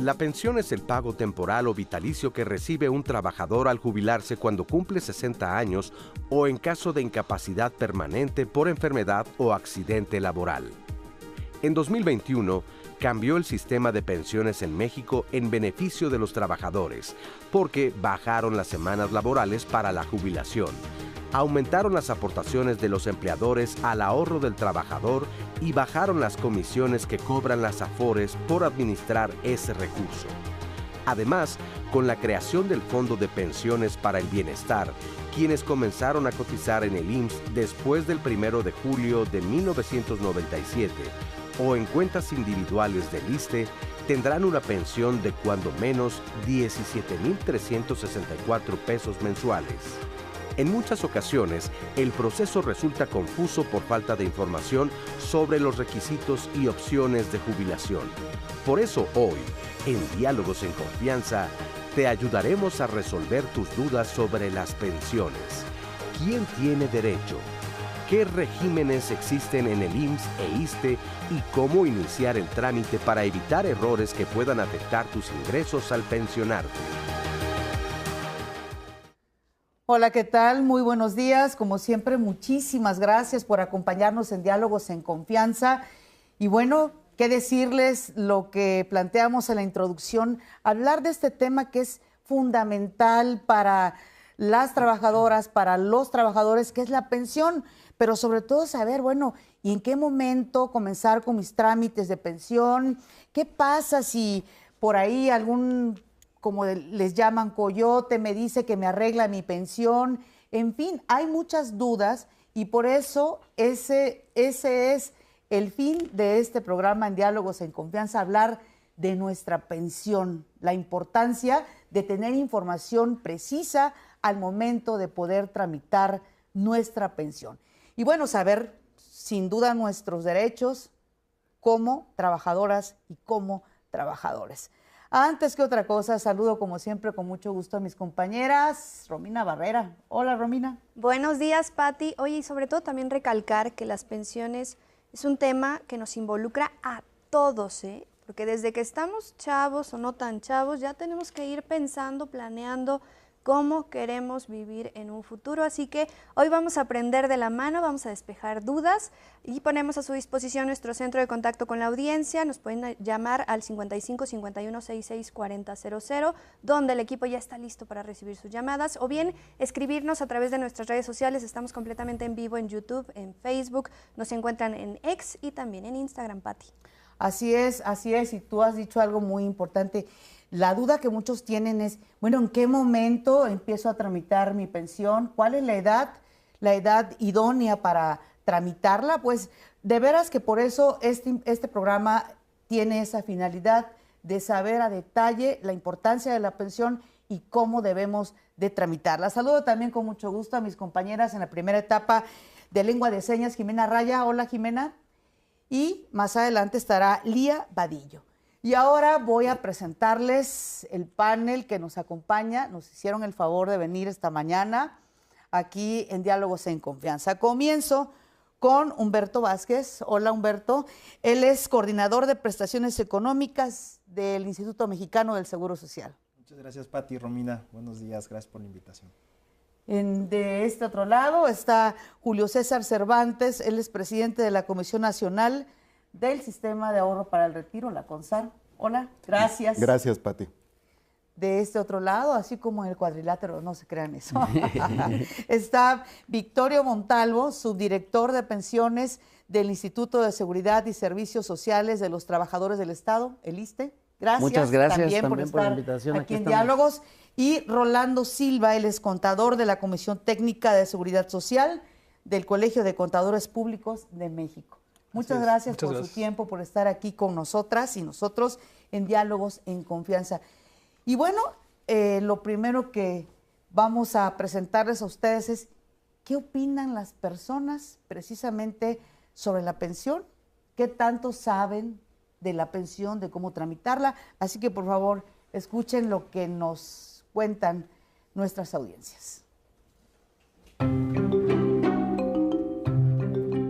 La pensión es el pago temporal o vitalicio que recibe un trabajador al jubilarse cuando cumple 60 años o en caso de incapacidad permanente por enfermedad o accidente laboral. En 2021, cambió el sistema de pensiones en México en beneficio de los trabajadores, porque bajaron las semanas laborales para la jubilación, aumentaron las aportaciones de los empleadores al ahorro del trabajador y bajaron las comisiones que cobran las AFORES por administrar ese recurso. Además, con la creación del Fondo de Pensiones para el Bienestar, quienes comenzaron a cotizar en el IMSS después del 1 de julio de 1997 o en cuentas individuales del ISSSTE, tendrán una pensión de cuando menos 17,364 pesos mensuales. En muchas ocasiones, el proceso resulta confuso por falta de información sobre los requisitos y opciones de jubilación. Por eso hoy, en Diálogos en Confianza, te ayudaremos a resolver tus dudas sobre las pensiones. ¿Quién tiene derecho? ¿Qué regímenes existen en el IMSS e ISSSTE y cómo iniciar el trámite para evitar errores que puedan afectar tus ingresos al pensionarte? Hola, ¿qué tal? Muy buenos días. Como siempre, muchísimas gracias por acompañarnos en Diálogos en Confianza. Y bueno, qué decirles lo que planteamos en la introducción, hablar de este tema que es fundamental para las trabajadoras, para los trabajadores, que es la pensión, pero sobre todo saber, bueno, ¿y en qué momento comenzar con mis trámites de pensión? ¿Qué pasa si por ahí algún, como les llaman, coyote, me dice que me arregla mi pensión? En fin, hay muchas dudas y por eso ese es el fin de este programa en Diálogos en Confianza, hablar de nuestra pensión, la importancia de tener información precisa al momento de poder tramitar nuestra pensión. Y bueno, saber sin duda nuestros derechos como trabajadoras y como trabajadores. Antes que otra cosa, saludo como siempre con mucho gusto a mis compañeras. Romina Barrera. Hola, Romina. Buenos días, Pati. Oye, y sobre todo también recalcar que las pensiones es un tema que nos involucra a todos, ¿eh? Porque desde que estamos chavos o no tan chavos, ya tenemos que ir pensando, planeando cómo queremos vivir en un futuro. Así que hoy vamos a aprender de la mano, vamos a despejar dudas y ponemos a su disposición nuestro centro de contacto con la audiencia. Nos pueden llamar al 55 51 66 40 00, donde el equipo ya está listo para recibir sus llamadas, o bien escribirnos a través de nuestras redes sociales. Estamos completamente en vivo en YouTube, en Facebook, nos encuentran en X y también en Instagram, Pati. Así es, y tú has dicho algo muy importante. La duda que muchos tienen es, bueno, ¿en qué momento empiezo a tramitar mi pensión? ¿Cuál es la edad idónea para tramitarla? Pues de veras que por eso este programa tiene esa finalidad de saber a detalle la importancia de la pensión y cómo debemos de tramitarla. Saludo también con mucho gusto a mis compañeras en la primera etapa de lengua de señas, Jimena Raya. Hola, Jimena. Y más adelante estará Lía Vadillo. Y ahora voy a presentarles el panel que nos acompaña. Nos hicieron el favor de venir esta mañana aquí en Diálogos en Confianza. Comienzo con Humberto Vázquez. Hola, Humberto. Él es coordinador de prestaciones económicas del Instituto Mexicano del Seguro Social. Muchas gracias, Pati y Romina. Buenos días, gracias por la invitación. De este otro lado está Julio César Cervantes. Él es presidente de la Comisión Nacional del Sistema de Ahorro para el Retiro, la CONSAR. Hola, gracias. Gracias, Pati. De este otro lado, así como en el cuadrilátero, no se crean eso, está Victorio Montalvo, subdirector de pensiones del Instituto de Seguridad y Servicios Sociales de los Trabajadores del Estado, el ISSSTE. Gracias. Muchas gracias también por la estar invitación. aquí en Diálogos. Y Rolando Silva, él es contador de la Comisión Técnica de Seguridad Social del Colegio de Contadores Públicos de México. Muchas gracias por su tiempo, por estar aquí con nosotras y nosotros en Diálogos en Confianza. Y bueno, lo primero que vamos a presentarles a ustedes es qué opinan las personas precisamente sobre la pensión, qué tanto saben de la pensión, de cómo tramitarla. Así que por favor, escuchen lo que nos cuentan nuestras audiencias.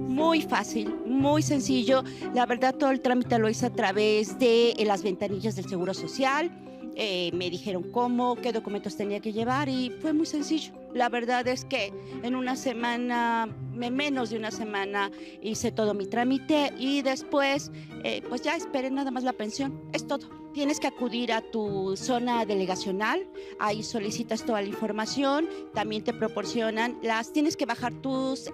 Muy muy fácil, muy sencillo. La verdad, todo el trámite lo hice a través de las ventanillas del Seguro Social. Me dijeron cómo, qué documentos tenía que llevar y fue muy sencillo. La verdad es que en una semana, menos de una semana, hice todo mi trámite y después, pues ya esperé nada más la pensión. Es todo. Tienes que acudir a tu zona delegacional, ahí solicitas toda la información, también te proporcionan tienes que bajar tus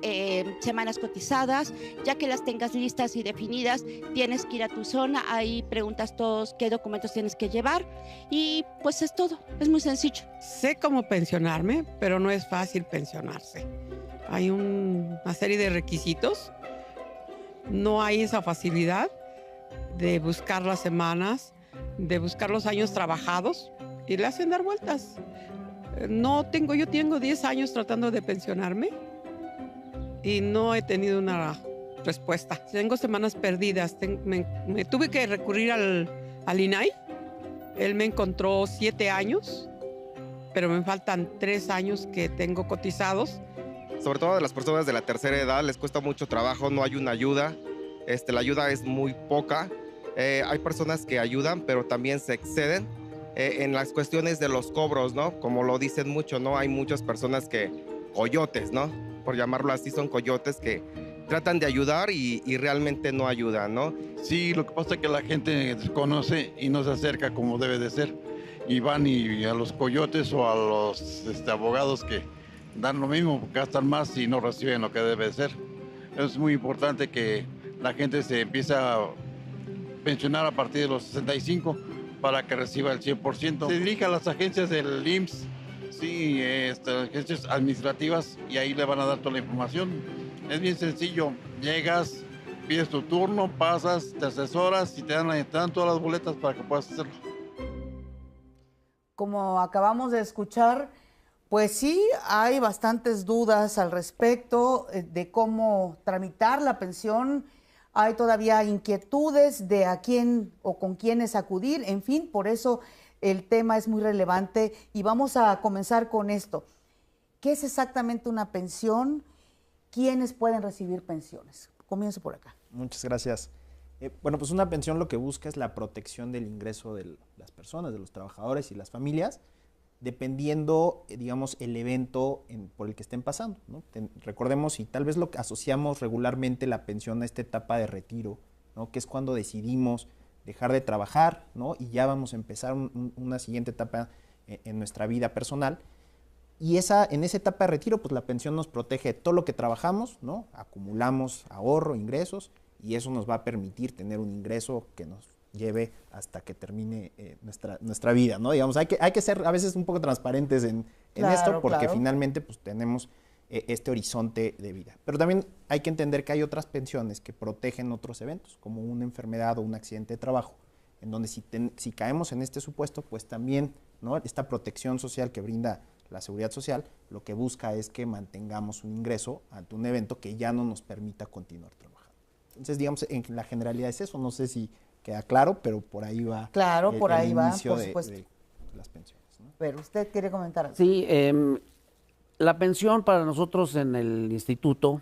semanas cotizadas, ya que las tengas listas y definidas, tienes que ir a tu zona, ahí preguntas todos qué documentos tienes que llevar y pues es todo, es muy sencillo. Sé cómo pensionarme, pero no es fácil pensionarse. Hay una serie de requisitos, no hay esa facilidad de buscar las semanas, de buscar los años trabajados y le hacen dar vueltas. Yo tengo 10 años tratando de pensionarme y no he tenido una respuesta. Tengo semanas perdidas. Me tuve que recurrir al INAI. Él me encontró 7 años, pero me faltan 3 años que tengo cotizados. Sobre todo a las personas de la tercera edad les cuesta mucho trabajo, no hay una ayuda. La ayuda es muy poca. Hay personas que ayudan, pero también se exceden en las cuestiones de los cobros, ¿no? Como lo dicen mucho, ¿no? Hay muchas personas coyotes, ¿no? Por llamarlo así, son coyotes que tratan de ayudar y realmente no ayudan, ¿no? Sí, lo que pasa es que la gente desconoce y no se acerca como debe de ser. Y van y a los coyotes o a los abogados que dan lo mismo, gastan más y no reciben lo que debe de ser. Es muy importante que la gente se empiece a pensionar a partir de los 65 para que reciba el 100%. Se dirige a las agencias del IMSS, sí, agencias administrativas, y ahí le van a dar toda la información. Es bien sencillo, llegas, pides tu turno, pasas, te asesoras y te dan todas las boletas para que puedas hacerlo. Como acabamos de escuchar, pues sí, hay bastantes dudas al respecto de cómo tramitar la pensión. Hay todavía inquietudes de a quién o con quiénes acudir. En fin, por eso el tema es muy relevante y vamos a comenzar con esto. ¿Qué es exactamente una pensión? ¿Quiénes pueden recibir pensiones? Comienzo por acá. Muchas gracias. Bueno, pues una pensión lo que busca es la protección del ingreso de las personas, de los trabajadores y las familias, dependiendo, digamos, el evento por el que estén pasando, ¿no? Recordemos, y tal vez lo que asociamos regularmente la pensión a esta etapa de retiro, ¿no? Que es cuando decidimos dejar de trabajar, ¿no? Y ya vamos a empezar una siguiente etapa en nuestra vida personal. Y en esa etapa de retiro, pues la pensión nos protege de todo lo que trabajamos, ¿no? Acumulamos ahorro, ingresos, y eso nos va a permitir tener un ingreso que nos lleve hasta que termine nuestra vida, ¿no? Digamos, hay que ser a veces un poco transparentes en esto, porque finalmente pues tenemos este horizonte de vida. Pero también hay que entender que hay otras pensiones que protegen otros eventos, como una enfermedad o un accidente de trabajo, en donde si caemos en este supuesto, pues también, ¿no? Esta protección social que brinda la Seguridad Social, lo que busca es que mantengamos un ingreso ante un evento que ya no nos permita continuar trabajando. Entonces, digamos, en la generalidad es eso, no sé si queda claro, pero por ahí va. Claro, por ahí va, inicio por supuesto. de las pensiones, ¿no? Pero usted quiere comentar algo. Sí, la pensión para nosotros en el instituto,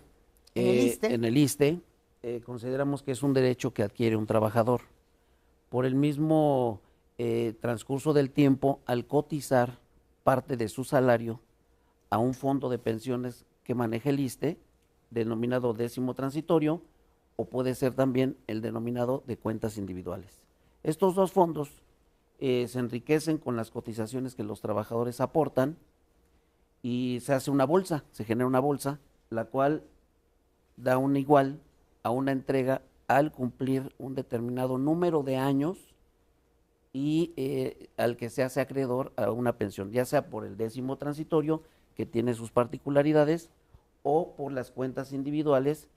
en el ISSSTE, consideramos que es un derecho que adquiere un trabajador. Por el mismo transcurso del tiempo, al cotizar parte de su salario a un fondo de pensiones que maneja el ISSSTE, denominado décimo transitorio, o puede ser también el denominado de cuentas individuales. Estos dos fondos se enriquecen con las cotizaciones que los trabajadores aportan y se hace una bolsa, se genera una bolsa, la cual da un igual a una entrega al cumplir un determinado número de años y al que se hace acreedor a una pensión, ya sea por el décimo transitorio, que tiene sus particularidades, o por las cuentas individuales,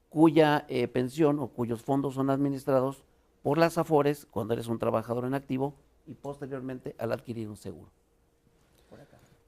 cuya pensión o cuyos fondos son administrados por las AFORES cuando eres un trabajador en activo y posteriormente al adquirir un seguro.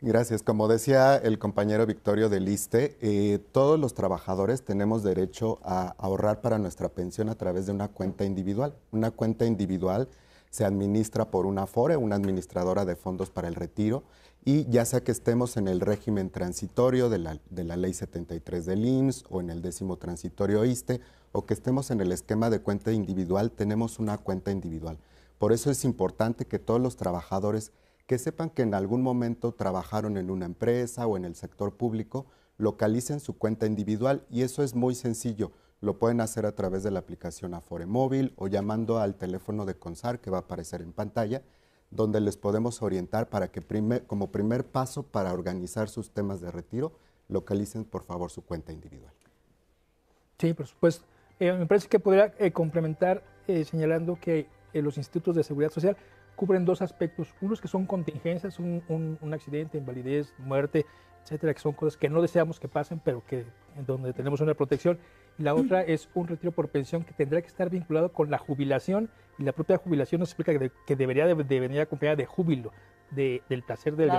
Gracias. Como decía el compañero Victorio del ISSSTE, todos los trabajadores tenemos derecho a ahorrar para nuestra pensión a través de una cuenta individual. Una cuenta individual Se administra por una AFORE, una administradora de fondos para el retiro, y ya sea que estemos en el régimen transitorio de la Ley 73 del IMSS o en el 10º transitorio ISSSTE, o que estemos en el esquema de cuenta individual, tenemos una cuenta individual. Por eso es importante que todos los trabajadores que sepan que en algún momento trabajaron en una empresa o en el sector público, localicen su cuenta individual, y eso es muy sencillo. Lo pueden hacer a través de la aplicación Afore Móvil o llamando al teléfono de CONSAR que va a aparecer en pantalla, donde les podemos orientar para que como primer paso para organizar sus temas de retiro, localicen por favor su cuenta individual. Sí, por supuesto. Me parece que podría complementar señalando que los institutos de seguridad social cubren dos aspectos. Unos que son contingencias, un accidente, invalidez, muerte, etcétera, que son cosas que no deseamos que pasen, pero que en donde tenemos una protección. Y la otra es un retiro por pensión que tendrá que estar vinculado con la jubilación, y la propia jubilación nos explica que debería de venir acompañada de júbilo, del placer del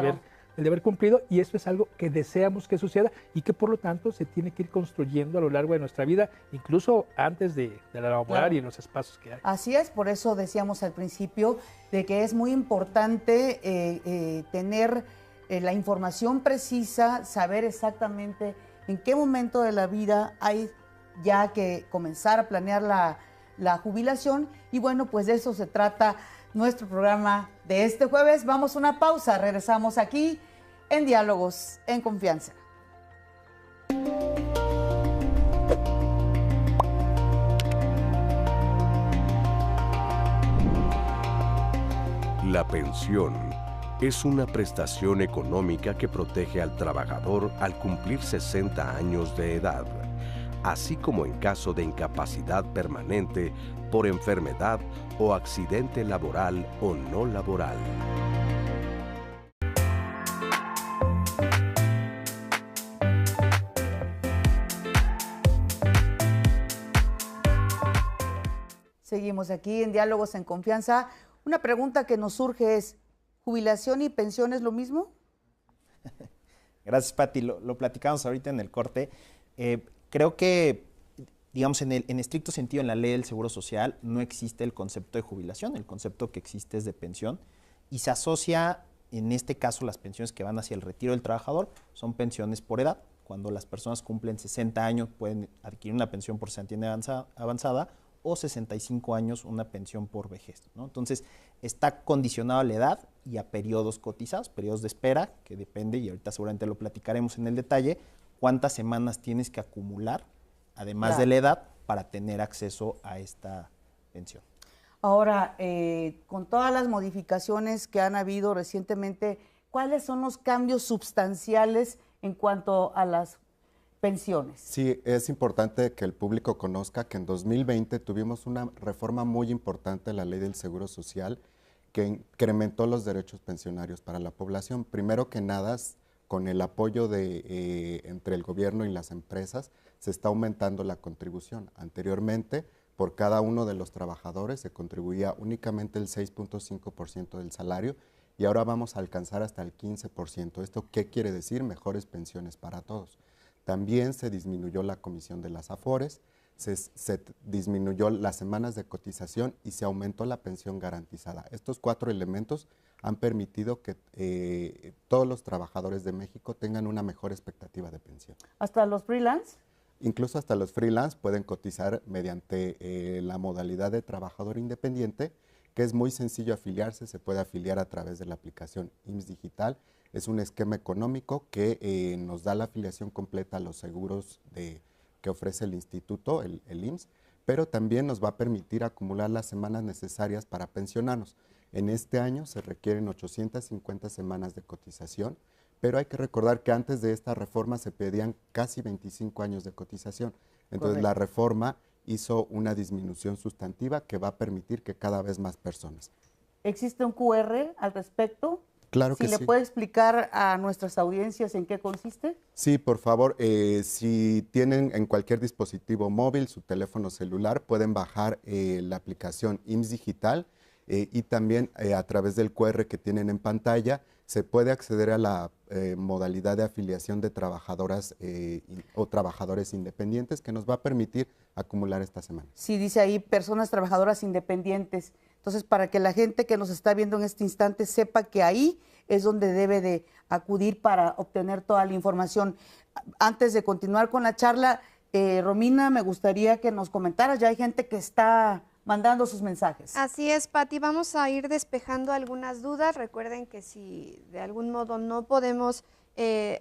deber cumplido, y eso es algo que deseamos que suceda y que por lo tanto se tiene que ir construyendo a lo largo de nuestra vida, incluso antes de la laboral y en los espacios que hay. Así es, por eso decíamos al principio de que es muy importante tener la información precisa, saber exactamente en qué momento de la vida hay ya que comenzar a planear la jubilación. Y bueno, pues de eso se trata nuestro programa de este jueves. Vamos a una pausa, regresamos aquí en Diálogos en Confianza. La pensión es una prestación económica que protege al trabajador al cumplir 60 años de edad, así como en caso de incapacidad permanente por enfermedad o accidente laboral o no laboral. Seguimos aquí en Diálogos en Confianza. Una pregunta que nos surge es, ¿jubilación y pensión es lo mismo? Gracias, Pati. Lo platicamos ahorita en el corte. Creo que, digamos, en estricto sentido, en la ley del Seguro Social no existe el concepto de jubilación, el concepto que existe es de pensión, y se asocia, en este caso, las pensiones que van hacia el retiro del trabajador, son pensiones por edad. Cuando las personas cumplen 60 años pueden adquirir una pensión por cesantía avanzada o 65 años una pensión por vejez, ¿no? Entonces, está condicionado a la edad y a periodos cotizados, periodos de espera, que depende, y ahorita seguramente lo platicaremos en el detalle, cuántas semanas tienes que acumular, además de la edad, para tener acceso a esta pensión. Ahora, con todas las modificaciones que han habido recientemente, ¿cuáles son los cambios sustanciales en cuanto a las pensiones? Sí, es importante que el público conozca que en 2020 tuvimos una reforma muy importante en la Ley del Seguro Social que incrementó los derechos pensionarios para la población. Primero que nada, con el apoyo entre el gobierno y las empresas, se está aumentando la contribución. Anteriormente, por cada uno de los trabajadores se contribuía únicamente el 6.5% del salario, y ahora vamos a alcanzar hasta el 15%. ¿Esto qué quiere decir? Mejores pensiones para todos. También se disminuyó la comisión de las AFORES, se disminuyó las semanas de cotización y se aumentó la pensión garantizada. Estos 4 elementos han permitido que todos los trabajadores de México tengan una mejor expectativa de pensión. ¿Hasta los freelance? Incluso hasta los freelance pueden cotizar mediante la modalidad de trabajador independiente, que es muy sencillo afiliarse. Se puede afiliar a través de la aplicación IMSS Digital. Es un esquema económico que nos da la afiliación completa a los seguros que ofrece el instituto, el IMSS, pero también nos va a permitir acumular las semanas necesarias para pensionarnos. En este año se requieren 850 semanas de cotización, pero hay que recordar que antes de esta reforma se pedían casi 25 años de cotización. Entonces, correcto, la reforma hizo una disminución sustantiva que va a permitir que cada vez más personas. ¿Existe un QR al respecto? Claro que sí. ¿Le puede explicar a nuestras audiencias en qué consiste? Sí, por favor. Si tienen en cualquier dispositivo móvil, su teléfono celular, pueden bajar la aplicación IMSS Digital y también a través del QR que tienen en pantalla se puede acceder a la modalidad de afiliación de trabajadoras o trabajadores independientes que nos va a permitir acumular esta semana. Sí, dice ahí personas trabajadoras independientes. Entonces, para que la gente que nos está viendo en este instante sepa que ahí es donde debe de acudir para obtener toda la información. Antes de continuar con la charla, Romina, me gustaría que nos comentaras, ya hay gente que está mandando sus mensajes. Así es, Pati, vamos a ir despejando algunas dudas. Recuerden que si de algún modo no podemos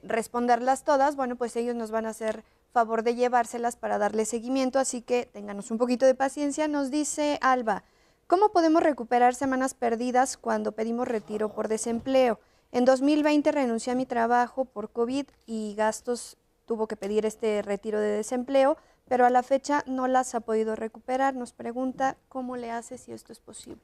responderlas todas, bueno, pues ellos nos van a hacer favor de llevárselas para darle seguimiento, así que ténganos un poquito de paciencia. Nos dice Alba, ¿cómo podemos recuperar semanas perdidas cuando pedimos retiro por desempleo? En 2020 renuncié a mi trabajo por COVID y gastos, tuvo que pedir este retiro de desempleo, pero a la fecha no las ha podido recuperar. Nos pregunta cómo le hace, si esto es posible.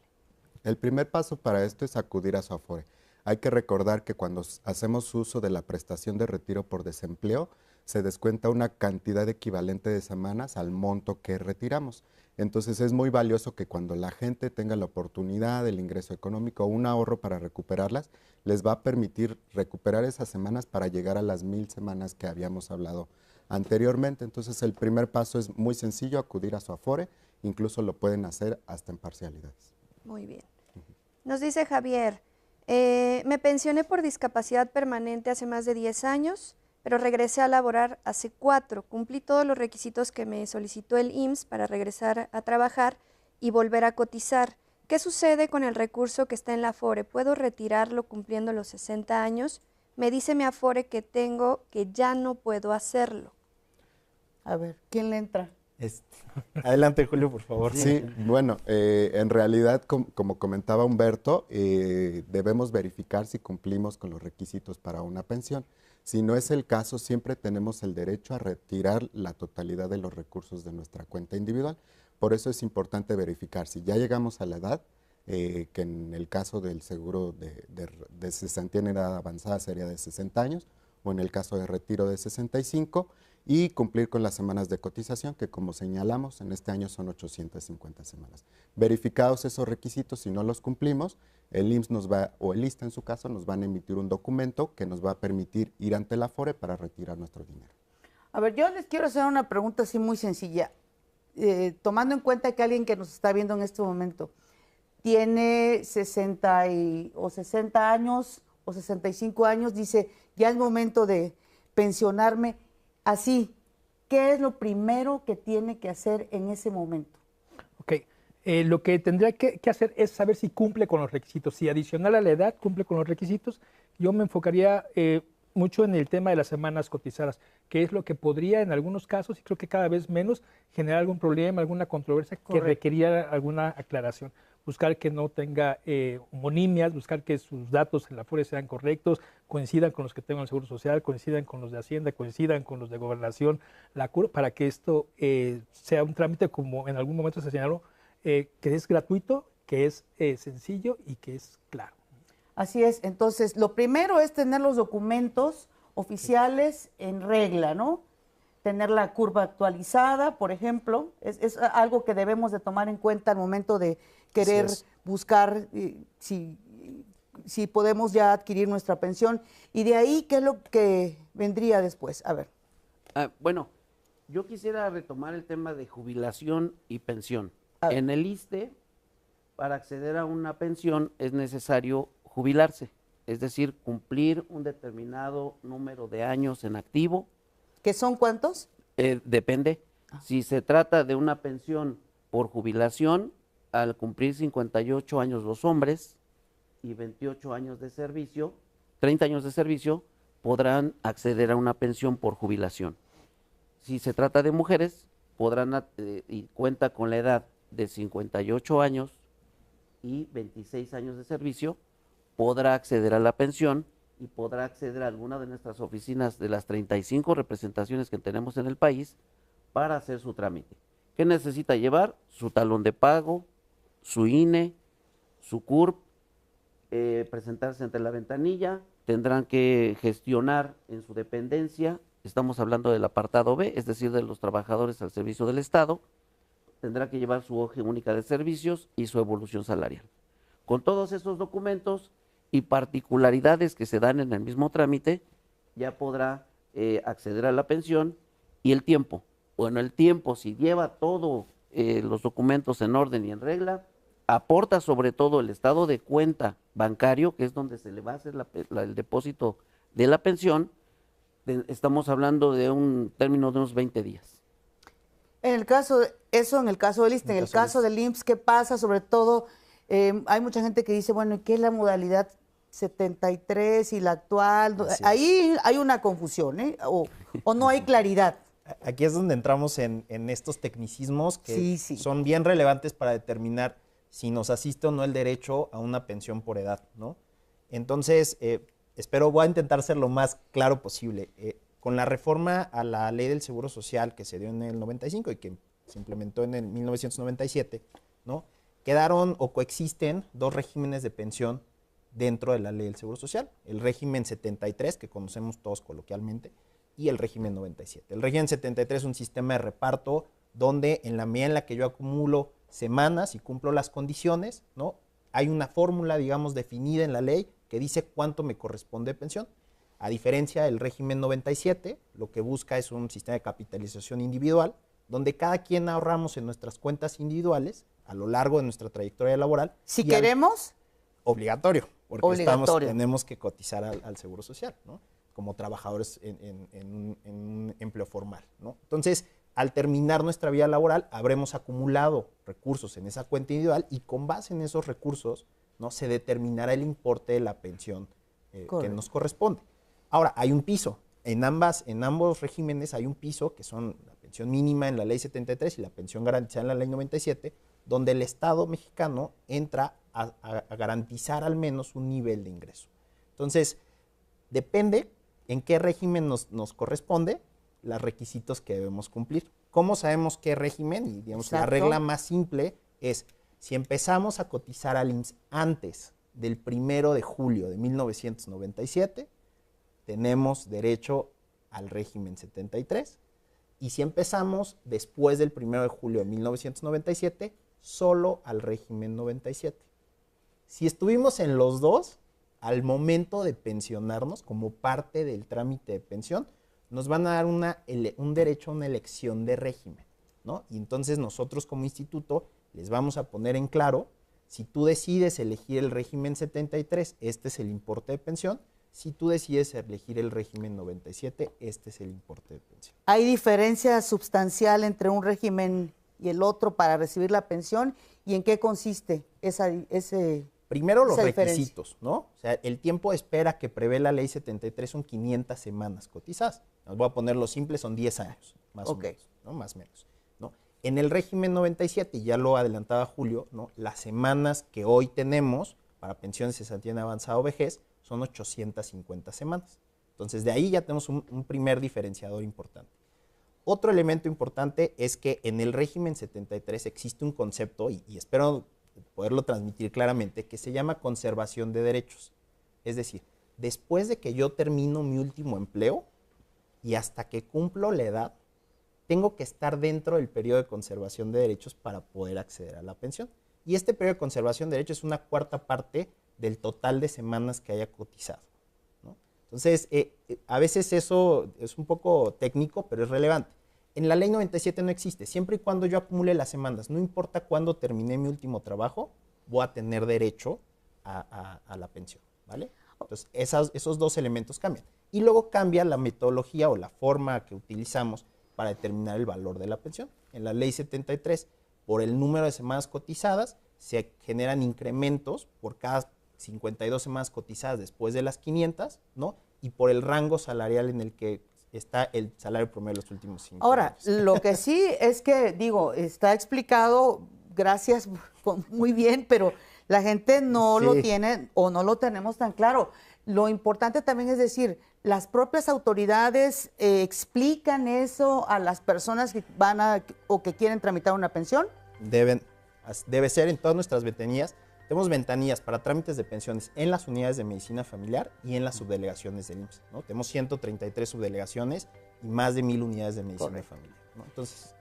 El primer paso para esto es acudir a su Afore. Hay que recordar que cuando hacemos uso de la prestación de retiro por desempleo, se descuenta una cantidad equivalente de semanas al monto que retiramos. Entonces es muy valioso que cuando la gente tenga la oportunidad del ingreso económico o un ahorro para recuperarlas, les va a permitir recuperar esas semanas para llegar a las 1000 semanas que habíamos hablado anteriormente. Entonces el primer paso es muy sencillo, acudir a su Afore, incluso lo pueden hacer hasta en parcialidades. Muy bien. Nos dice Javier, me pensioné por discapacidad permanente hace más de 10 años, pero regresé a laborar hace 4. Cumplí todos los requisitos que me solicitó el IMSS para regresar a trabajar y volver a cotizar. ¿Qué sucede con el recurso que está en la Afore? ¿Puedo retirarlo cumpliendo los 60 años? Me dice mi Afore que tengo que ya no puedo hacerlo. A ver, ¿quién le entra? Adelante, Julio, por favor. Sí, bueno, en realidad, como comentaba Humberto, debemos verificar si cumplimos con los requisitos para una pensión. Si no es el caso, siempre tenemos el derecho a retirar la totalidad de los recursos de nuestra cuenta individual. Por eso es importante verificar si ya llegamos a la edad, que en el caso del seguro de cesantía en edad avanzada sería de 60 años, o en el caso de retiro de 65, y cumplir con las semanas de cotización, que como señalamos, en este año son 850 semanas. Verificados esos requisitos, si no los cumplimos, el IMSS nos va, o el ISSSTE en su caso, nos van a emitir un documento que nos va a permitir ir ante la Afore para retirar nuestro dinero. A ver, yo les quiero hacer una pregunta así muy sencilla. Tomando en cuenta que alguien que nos está viendo en este momento tiene 60 años o 65 años, dice, ya es momento de pensionarme. Así, ¿qué es lo primero que tiene que hacer en ese momento? Ok, lo que tendría que hacer es saber si cumple con los requisitos. Si adicional a la edad cumple con los requisitos, yo me enfocaría mucho en el tema de las semanas cotizadas, que es lo que podría en algunos casos, y creo que cada vez menos, generar algún problema, alguna controversia que requería alguna aclaración. Buscar que no tenga homonimias, buscar que sus datos en la Afore sean correctos, coincidan con los que tengan el Seguro Social, coincidan con los de Hacienda, coincidan con los de Gobernación, la CUR, para que esto sea un trámite, como en algún momento se señaló, que es gratuito, que es sencillo y que es claro. Así es, entonces lo primero es tener los documentos oficiales en regla, ¿no? Tener la curva actualizada, por ejemplo, es algo que debemos de tomar en cuenta al momento de querer buscar si podemos ya adquirir nuestra pensión. Y de ahí, ¿qué es lo que vendría después? A ver. Bueno, yo quisiera retomar el tema de jubilación y pensión. En el ISSSTE, para acceder a una pensión es necesario jubilarse, es decir, cumplir un determinado número de años en activo. ¿Qué son cuántos? Depende. Si se trata de una pensión por jubilación, al cumplir 58 años los hombres y 28 años de servicio, 30 años de servicio, podrán acceder a una pensión por jubilación. Si se trata de mujeres, podrán, y cuenta con la edad de 58 años y 26 años de servicio, podrá acceder a la pensión y podrá acceder a alguna de nuestras oficinas de las 35 representaciones que tenemos en el país para hacer su trámite. ¿Qué necesita llevar? Su talón de pago, su INE, su CURP, presentarse ante la ventanilla, tendrán que gestionar en su dependencia, estamos hablando del apartado B, es decir, de los trabajadores al servicio del Estado, tendrá que llevar su hoja única de servicios y su evolución salarial. Con todos esos documentos y particularidades que se dan en el mismo trámite, ya podrá acceder a la pensión. Y el tiempo, bueno, el tiempo, si lleva todos los documentos en orden y en regla, aporta sobre todo el estado de cuenta bancario, que es donde se le va a hacer el depósito de la pensión, estamos hablando de un término de unos 20 días. En el caso, en el caso del ISSSTE, en el caso del IMSS, ¿qué pasa? Sobre todo, hay mucha gente que dice, bueno, ¿qué es la modalidad 73 y la actual? Ahí hay una confusión, ¿eh? O no hay claridad. Aquí es donde entramos en estos tecnicismos que son bien relevantes para determinar si nos asiste o no el derecho a una pensión por edad, ¿no? Entonces, voy a intentar ser lo más claro posible. Con la reforma a la ley del Seguro Social que se dio en el 95 y que se implementó en el 1997, ¿no? Quedaron o coexisten dos regímenes de pensión dentro de la ley del Seguro Social. El régimen 73, que conocemos todos coloquialmente, y el régimen 97. El régimen 73 es un sistema de reparto donde en la medida en la que yo acumulo semanas y cumplo las condiciones, ¿no? Hay una fórmula, digamos, definida en la ley que dice cuánto me corresponde de pensión. A diferencia del régimen 97, lo que busca es un sistema de capitalización individual, donde cada quien ahorramos en nuestras cuentas individuales a lo largo de nuestra trayectoria laboral. Si queremos. Obligatorio, porque tenemos que cotizar al Seguro Social, ¿no? Como trabajadores en un empleo formal, ¿no? Entonces, al terminar nuestra vida laboral, habremos acumulado recursos en esa cuenta individual y con base en esos recursos, ¿no? Se determinará el importe de la pensión que nos corresponde. Ahora, hay un piso. En ambos regímenes hay un piso, que son la pensión mínima en la ley 73 y la pensión garantizada en la ley 97, donde el Estado mexicano entra a garantizar al menos un nivel de ingreso. Entonces, depende en qué régimen nos corresponde, los requisitos que debemos cumplir. ¿Cómo sabemos qué régimen? Y digamos, la regla más simple es, si empezamos a cotizar al IMSS antes del 1 de julio de 1997, tenemos derecho al régimen 73, y si empezamos después del 1 de julio de 1997, solo al régimen 97. Si estuvimos en los dos, al momento de pensionarnos, como parte del trámite de pensión, nos van a dar un derecho a una elección de régimen, ¿no? Y entonces nosotros como instituto les vamos a poner en claro, si tú decides elegir el régimen 73, este es el importe de pensión. Si tú decides elegir el régimen 97, este es el importe de pensión. ¿Hay diferencia sustancial entre un régimen y el otro para recibir la pensión? ¿Y en qué consiste ese? Primero los requisitos, ¿no? O sea, el tiempo de espera que prevé la ley 73 son 500 semanas cotizadas. Nos voy a poner lo simple, son 10 años, más o menos, ¿no? Más o menos, ¿no? En el régimen 97, y ya lo adelantaba Julio, ¿no? Las semanas que hoy tenemos para pensiones de cesantía en avanzada o vejez son 850 semanas. Entonces, de ahí ya tenemos un primer diferenciador importante. Otro elemento importante es que en el régimen 73 existe un concepto, y espero poderlo transmitir claramente, que se llama conservación de derechos. Es decir, después de que yo termino mi último empleo y hasta que cumplo la edad, tengo que estar dentro del periodo de conservación de derechos para poder acceder a la pensión. Y este periodo de conservación de derechos es una cuarta parte del total de semanas que haya cotizado, ¿no? Entonces, a veces eso es un poco técnico, pero es relevante. En la ley 97 no existe. Siempre y cuando yo acumule las semanas, no importa cuándo terminé mi último trabajo, voy a tener derecho a la pensión, ¿vale? Entonces, esos dos elementos cambian. Y luego cambia la metodología o la forma que utilizamos para determinar el valor de la pensión. En la ley 73, por el número de semanas cotizadas, se generan incrementos por cada 52 semanas cotizadas después de las 500, ¿no? Y por el rango salarial en el que está el salario promedio de los últimos 5 años. Ahora, lo que sí es que, digo, está explicado, gracias, muy bien, pero la gente no lo tiene o no lo tenemos tan claro. Lo importante también es decir, las propias autoridades explican eso a las personas que van o que quieren tramitar una pensión. Debe ser en todas nuestras ventanillas. Tenemos ventanillas para trámites de pensiones en las unidades de medicina familiar y en las subdelegaciones del IMSS, ¿no? Tenemos 133 subdelegaciones y más de 1000 unidades de medicina familiar, ¿no? Entonces,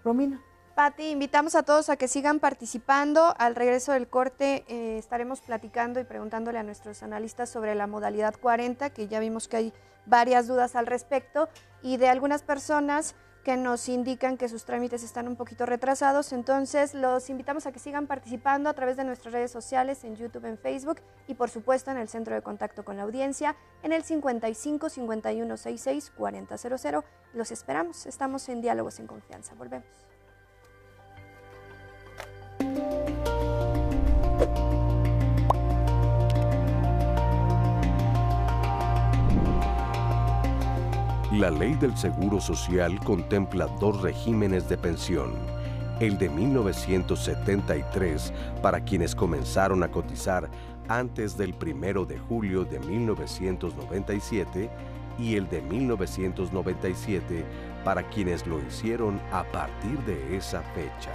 Romina. Pati, invitamos a todos a que sigan participando. Al regreso del corte estaremos platicando y preguntándole a nuestros analistas sobre la modalidad 40, que ya vimos que hay varias dudas al respecto, y de algunas personas que nos indican que sus trámites están un poquito retrasados. Entonces los invitamos a que sigan participando a través de nuestras redes sociales, en YouTube, en Facebook y por supuesto en el centro de contacto con la audiencia en el 55 51 66 4000. Los esperamos, estamos en Diálogos en Confianza. Volvemos. La ley del Seguro Social contempla dos regímenes de pensión, el de 1973 para quienes comenzaron a cotizar antes del 1 de julio de 1997 y el de 1997 para quienes lo hicieron a partir de esa fecha.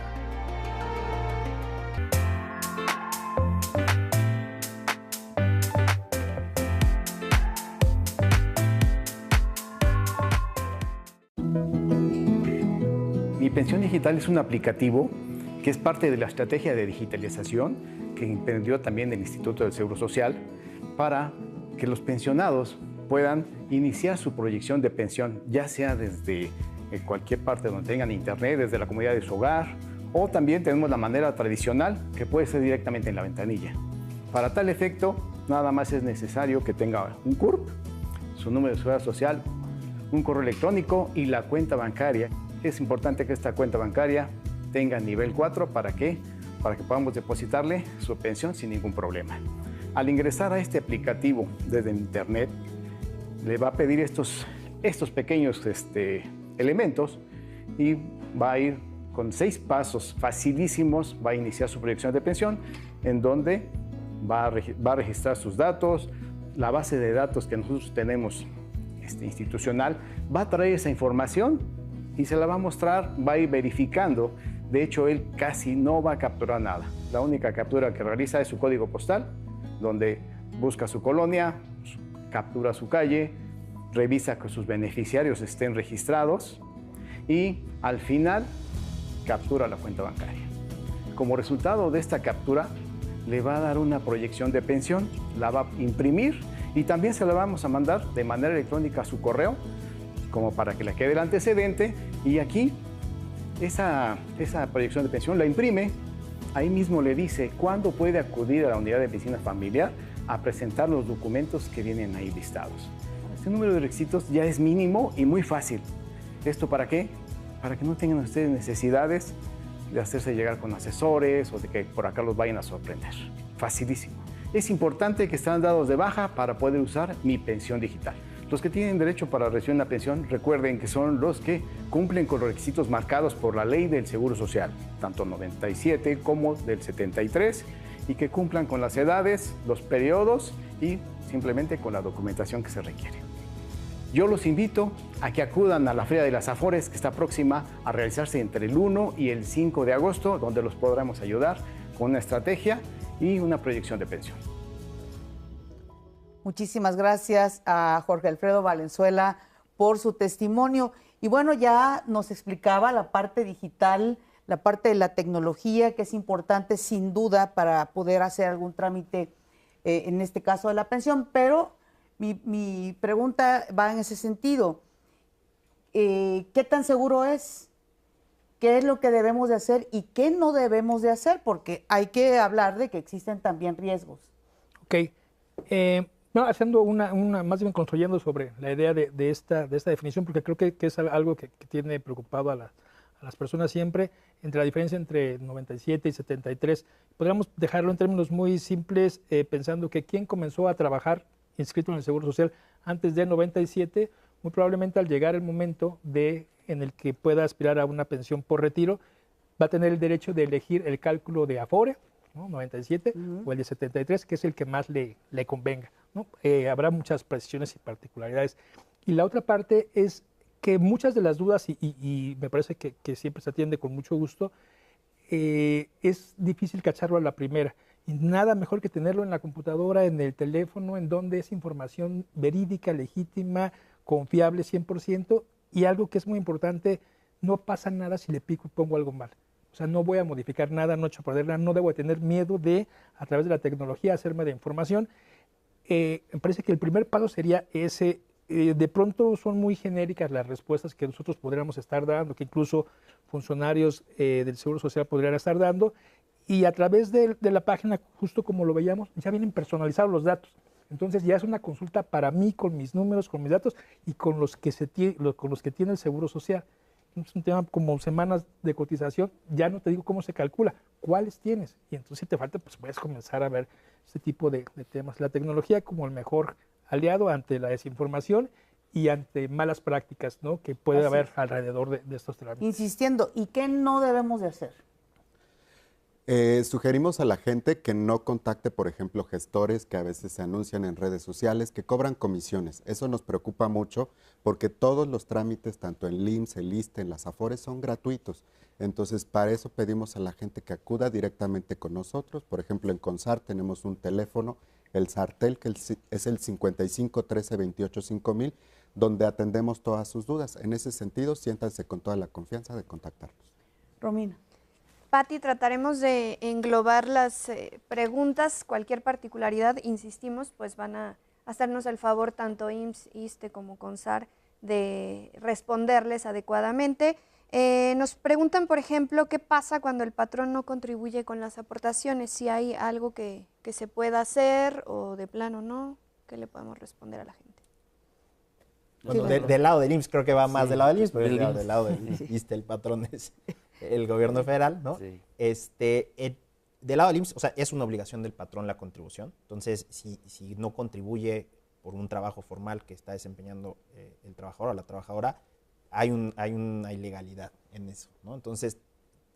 Mi Pensión Digital es un aplicativo que es parte de la estrategia de digitalización que emprendió también el Instituto del Seguro Social para que los pensionados puedan iniciar su proyección de pensión, ya sea desde cualquier parte donde tengan internet, desde la comodidad de su hogar, o también tenemos la manera tradicional que puede ser directamente en la ventanilla. Para tal efecto, nada más es necesario que tenga un CURP, su número de seguridad social, un correo electrónico y la cuenta bancaria. Es importante que esta cuenta bancaria tenga nivel 4 ¿para qué? Para que podamos depositarle su pensión sin ningún problema. Al ingresar a este aplicativo desde internet, le va a pedir estos pequeños elementos y va a ir con 6 pasos facilísimos, va a iniciar su proyección de pensión, en donde va a registrar sus datos, la base de datos que nosotros tenemos institucional, va a traer esa información y se la va a mostrar, va a ir verificando. De hecho, él casi no va a capturar nada. La única captura que realiza es su código postal, donde busca su colonia, captura su calle, revisa que sus beneficiarios estén registrados y al final captura la cuenta bancaria. Como resultado de esta captura, le va a dar una proyección de pensión, la va a imprimir y también se la vamos a mandar de manera electrónica a su correo, como para que le quede el antecedente, y aquí esa proyección de pensión la imprime, ahí mismo le dice cuándo puede acudir a la unidad de medicina familiar a presentar los documentos que vienen ahí listados. Este número de requisitos ya es mínimo y muy fácil. ¿Esto para qué? Para que no tengan ustedes necesidades de hacerse llegar con asesores o de que por acá los vayan a sorprender. Facilísimo. Es importante que estén dados de baja para poder usar Mi Pensión Digital. Los que tienen derecho para recibir una pensión, recuerden que son los que cumplen con los requisitos marcados por la Ley del Seguro Social, tanto 97 como del 73, y que cumplan con las edades, los periodos y simplemente con la documentación que se requiere. Yo los invito a que acudan a la Feria de las Afores, que está próxima a realizarse entre el 1 y el 5 de agosto, donde los podremos ayudar con una estrategia y una proyección de pensión. Muchísimas gracias a Jorge Alfredo Valenzuela por su testimonio. Y bueno, ya nos explicaba la parte digital, la parte de la tecnología, que es importante sin duda para poder hacer algún trámite, en este caso de la pensión. Pero mi pregunta va en ese sentido. ¿Qué tan seguro es? ¿Qué es lo que debemos de hacer y qué no debemos de hacer? Porque hay que hablar de que existen también riesgos. Ok. No, haciendo más bien construyendo sobre la idea de esta definición, porque creo que es algo que tiene preocupado a las personas siempre, entre la diferencia entre 97 y 73. Podríamos dejarlo en términos muy simples, pensando que quien comenzó a trabajar inscrito en el Seguro Social antes de 97, muy probablemente al llegar el momento en el que pueda aspirar a una pensión por retiro, va a tener el derecho de elegir el cálculo de Afore, ¿no? 97, o el de 73, que es el que más le convenga, ¿no? Habrá muchas precisiones y particularidades. Y la otra parte es que muchas de las dudas, y me parece que siempre se atiende con mucho gusto, es difícil cacharlo a la primera. Y nada mejor que tenerlo en la computadora, en el teléfono, en donde es información verídica, legítima, confiable 100%, y algo que es muy importante, no pasa nada si le pico y pongo algo mal. O sea, no voy a modificar nada, no echo a perder nada, no debo tener miedo de, a través de la tecnología, hacerme de información. Me parece que el primer paso sería ese de pronto son muy genéricas las respuestas que nosotros podríamos estar dando, que incluso funcionarios del Seguro Social podrían estar dando, y a través de la página, justo como lo veíamos, ya vienen personalizados los datos. Entonces ya es una consulta para mí, con mis números, con mis datos y con los que tiene el Seguro Social. Es un tema como semanas de cotización, ya no te digo cómo se calcula, cuáles tienes. Y entonces si te falta, pues puedes comenzar a ver este tipo de temas. La tecnología como el mejor aliado ante la desinformación y ante malas prácticas, ¿no?, que puede haber alrededor de estos trámites. Insistiendo, ¿y qué no debemos de hacer? Sugerimos a la gente que no contacte, por ejemplo, gestores que a veces se anuncian en redes sociales, que cobran comisiones. Eso nos preocupa mucho porque todos los trámites, tanto en el IMSS, el ISSSTE, en las AFORES, son gratuitos. Entonces, para eso pedimos a la gente que acuda directamente con nosotros. Por ejemplo, en CONSAR tenemos un teléfono, el SARTEL, que es el 55 13 28 5000, donde atendemos todas sus dudas. En ese sentido, siéntanse con toda la confianza de contactarnos. Romina. Pati, trataremos de englobar las preguntas, cualquier particularidad, insistimos, pues van a hacernos el favor tanto IMSS, ISSSTE como CONSAR de responderles adecuadamente. Nos preguntan, por ejemplo, qué pasa cuando el patrón no contribuye con las aportaciones, si hay algo que se pueda hacer o de plano no, ¿qué le podemos responder a la gente? Bueno, del lado del IMSS creo que va más del lado del IMSS, pero del lado del ISSSTE el patrón es el gobierno federal, ¿no? Sí. Del lado del IMSS, o sea, es una obligación del patrón la contribución. Entonces, si no contribuye por un trabajo formal que está desempeñando el trabajador o la trabajadora, hay una ilegalidad en eso, ¿no? Entonces,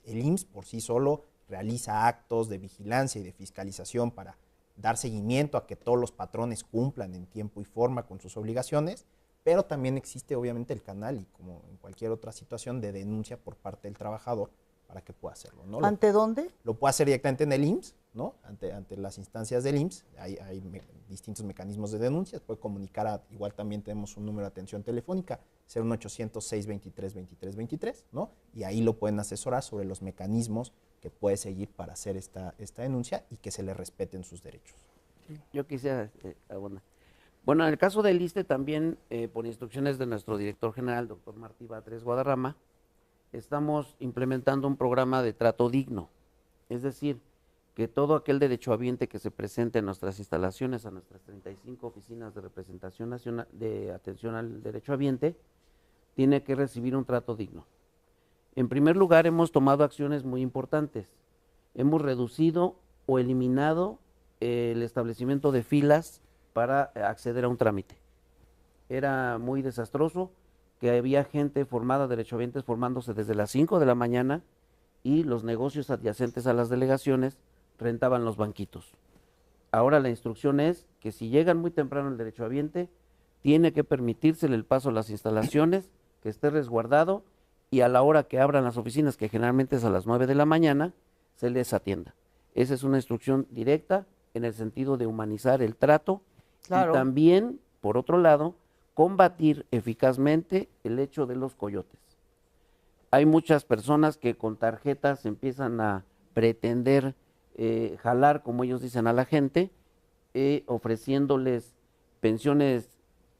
el IMSS por sí solo realiza actos de vigilancia y de fiscalización para dar seguimiento a que todos los patrones cumplan en tiempo y forma con sus obligaciones, pero también existe obviamente el canal, y como en cualquier otra situación, de denuncia por parte del trabajador para que pueda hacerlo, ¿no? ¿Ante dónde? Lo puede hacer directamente en el IMSS, ¿no? Ante las instancias del IMSS, hay distintos mecanismos de denuncia, puede comunicar, igual también tenemos un número de atención telefónica, 01800-623-2323, ¿no? Y ahí lo pueden asesorar sobre los mecanismos que puede seguir para hacer esta denuncia y que se le respeten sus derechos. Yo quisiera abonar. Bueno, en el caso del ISSSTE también, por instrucciones de nuestro director general, doctor Martí Batres Guadarrama, estamos implementando un programa de trato digno. Es decir, que todo aquel derechohabiente que se presente en nuestras instalaciones, a nuestras 35 oficinas de representación nacional de atención al derechohabiente, tiene que recibir un trato digno. En primer lugar, hemos tomado acciones muy importantes. Hemos reducido o eliminado el establecimiento de filas para acceder a un trámite. Era muy desastroso que había gente formada, derechohabientes formándose desde las 5 de la mañana y los negocios adyacentes a las delegaciones rentaban los banquitos. Ahora la instrucción es que si llegan muy temprano el derechohabiente, tiene que permitírsele el paso a las instalaciones, que esté resguardado y a la hora que abran las oficinas, que generalmente es a las 9 de la mañana, se les atienda. Esa es una instrucción directa en el sentido de humanizar el trato. Claro. Y también, por otro lado, combatir eficazmente el hecho de los coyotes. Hay muchas personas que con tarjetas empiezan a pretender jalar, como ellos dicen, a la gente, ofreciéndoles pensiones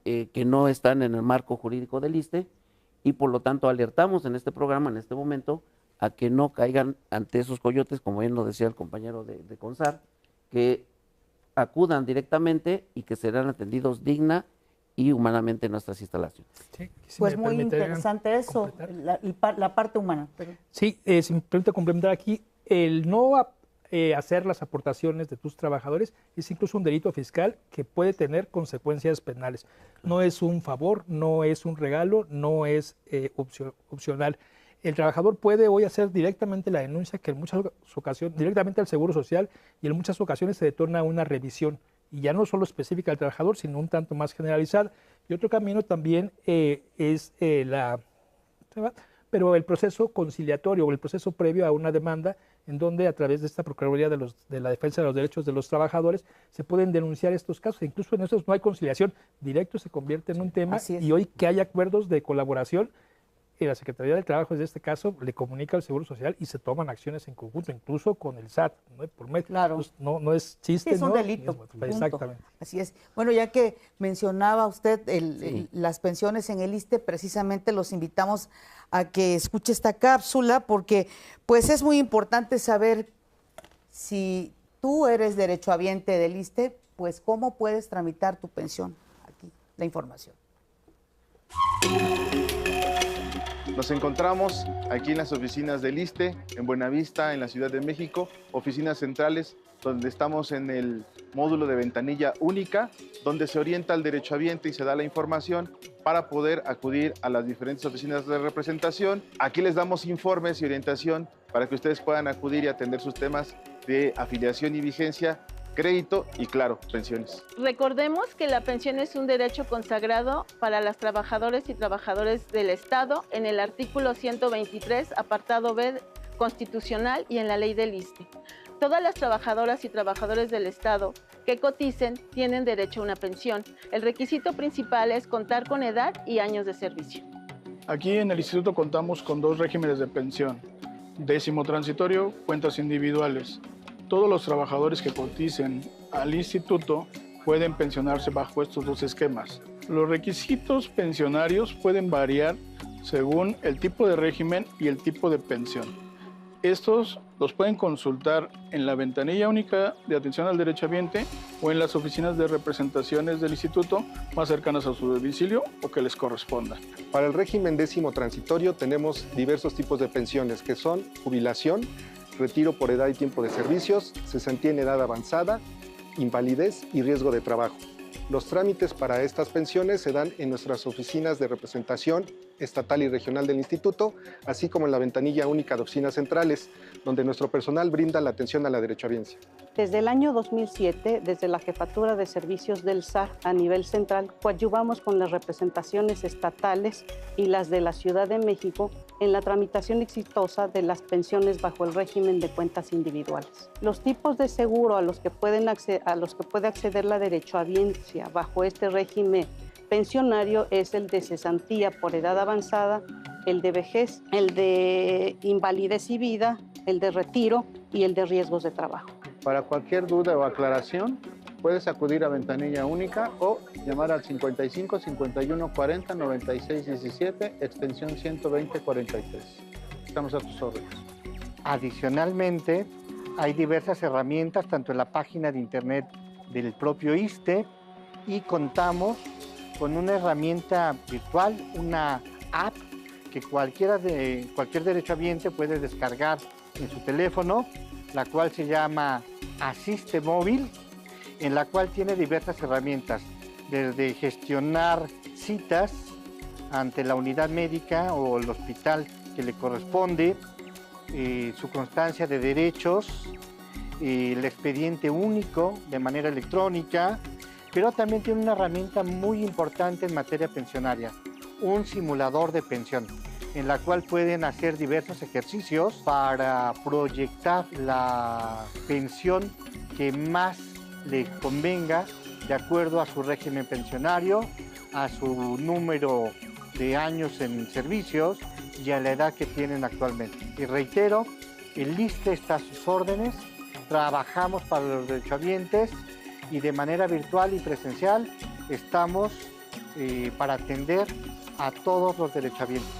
que no están en el marco jurídico del ISSSTE, y por lo tanto alertamos en este programa, en este momento, a que no caigan ante esos coyotes, como bien lo decía el compañero de CONSAR, que acudan directamente y que serán atendidos digna y humanamente en nuestras instalaciones. Sí, pues muy interesante eso, la parte humana. Pero... Sí, simplemente complementar aquí, el no hacer las aportaciones de tus trabajadores es incluso un delito fiscal que puede tener consecuencias penales. No es un favor, no es un regalo, no es opcional. El trabajador puede hoy hacer directamente la denuncia, que en muchas ocasiones, directamente al Seguro Social, y en muchas ocasiones se detona una revisión, y ya no solo específica al trabajador, sino un tanto más generalizada. Y otro camino también es pero el proceso conciliatorio o el proceso previo a una demanda, en donde a través de esta Procuraduría de la Defensa de los Derechos de los Trabajadores se pueden denunciar estos casos. Incluso en estos no hay conciliación, directo se convierte en un tema, y hoy que hay acuerdos de colaboración, la Secretaría del Trabajo, en este caso, le comunica al Seguro Social y se toman acciones en conjunto, incluso con el SAT, ¿no? Por medio. Claro. Entonces, no es chiste, es un ¿no? delito. Exactamente. Así es. Bueno, ya que mencionaba usted Sí. las pensiones en el ISSSTE, precisamente los invitamos a que escuche esta cápsula, porque pues es muy importante saber si tú eres derechohabiente del ISSSTE, pues cómo puedes tramitar tu pensión. Aquí, la información. Nos encontramos aquí en las oficinas del ISSSTE, en Buenavista, en la Ciudad de México, oficinas centrales, donde estamos en el módulo de ventanilla única, donde se orienta al derechohabiente y se da la información para poder acudir a las diferentes oficinas de representación. Aquí les damos informes y orientación para que ustedes puedan acudir y atender sus temas de afiliación y vigencia, crédito y, claro, pensiones. Recordemos que la pensión es un derecho consagrado para las trabajadoras y trabajadores del Estado en el artículo 123, apartado B constitucional y en la ley del ISSSTE. Todas las trabajadoras y trabajadores del Estado que coticen tienen derecho a una pensión. El requisito principal es contar con edad y años de servicio. Aquí en el instituto contamos con 2 regímenes de pensión. 10º transitorio, cuentas individuales. Todos los trabajadores que coticen al instituto pueden pensionarse bajo estos 2 esquemas. Los requisitos pensionarios pueden variar según el tipo de régimen y el tipo de pensión. Estos los pueden consultar en la ventanilla única de atención al derechohabiente o en las oficinas de representaciones del instituto más cercanas a su domicilio o que les corresponda. Para el régimen 10º transitorio tenemos diversos tipos de pensiones que son jubilación, retiro por edad y tiempo de servicios, cesantía en edad avanzada, invalidez y riesgo de trabajo. Los trámites para estas pensiones se dan en nuestras oficinas de representación estatal y regional del instituto, así como en la ventanilla única de oficinas centrales, donde nuestro personal brinda la atención a la derechohabiencia. Desde el año 2007, desde la Jefatura de Servicios del SAR a nivel central, coadyuvamos con las representaciones estatales y las de la Ciudad de México en la tramitación exitosa de las pensiones bajo el régimen de cuentas individuales. Los tipos de seguro a los que puede acceder la derechohabiencia bajo este régimen pensionario es el de cesantía por edad avanzada, el de vejez, el de invalidez y vida, el de retiro y el de riesgos de trabajo. Para cualquier duda o aclaración, puedes acudir a ventanilla única o llamar al 55 51 40 96 17, extensión 120 43. Estamos a tus órdenes. Adicionalmente, hay diversas herramientas, tanto en la página de internet del propio ISSSTE, y contamos con una herramienta virtual, una app que cualquier derechohabiente puede descargar en su teléfono, la cual se llama Asiste Móvil, en la cual tiene diversas herramientas, desde gestionar citas ante la unidad médica o el hospital que le corresponde, su constancia de derechos, el expediente único de manera electrónica, pero también tiene una herramienta muy importante en materia pensionaria, un simulador de pensión, en la cual pueden hacer diversos ejercicios para proyectar la pensión que más le convenga de acuerdo a su régimen pensionario, a su número de años en servicios y a la edad que tienen actualmente. Y reitero, el ISSSTE está a sus órdenes, trabajamos para los derechohabientes y de manera virtual y presencial estamos para atender a todos los derechohabientes.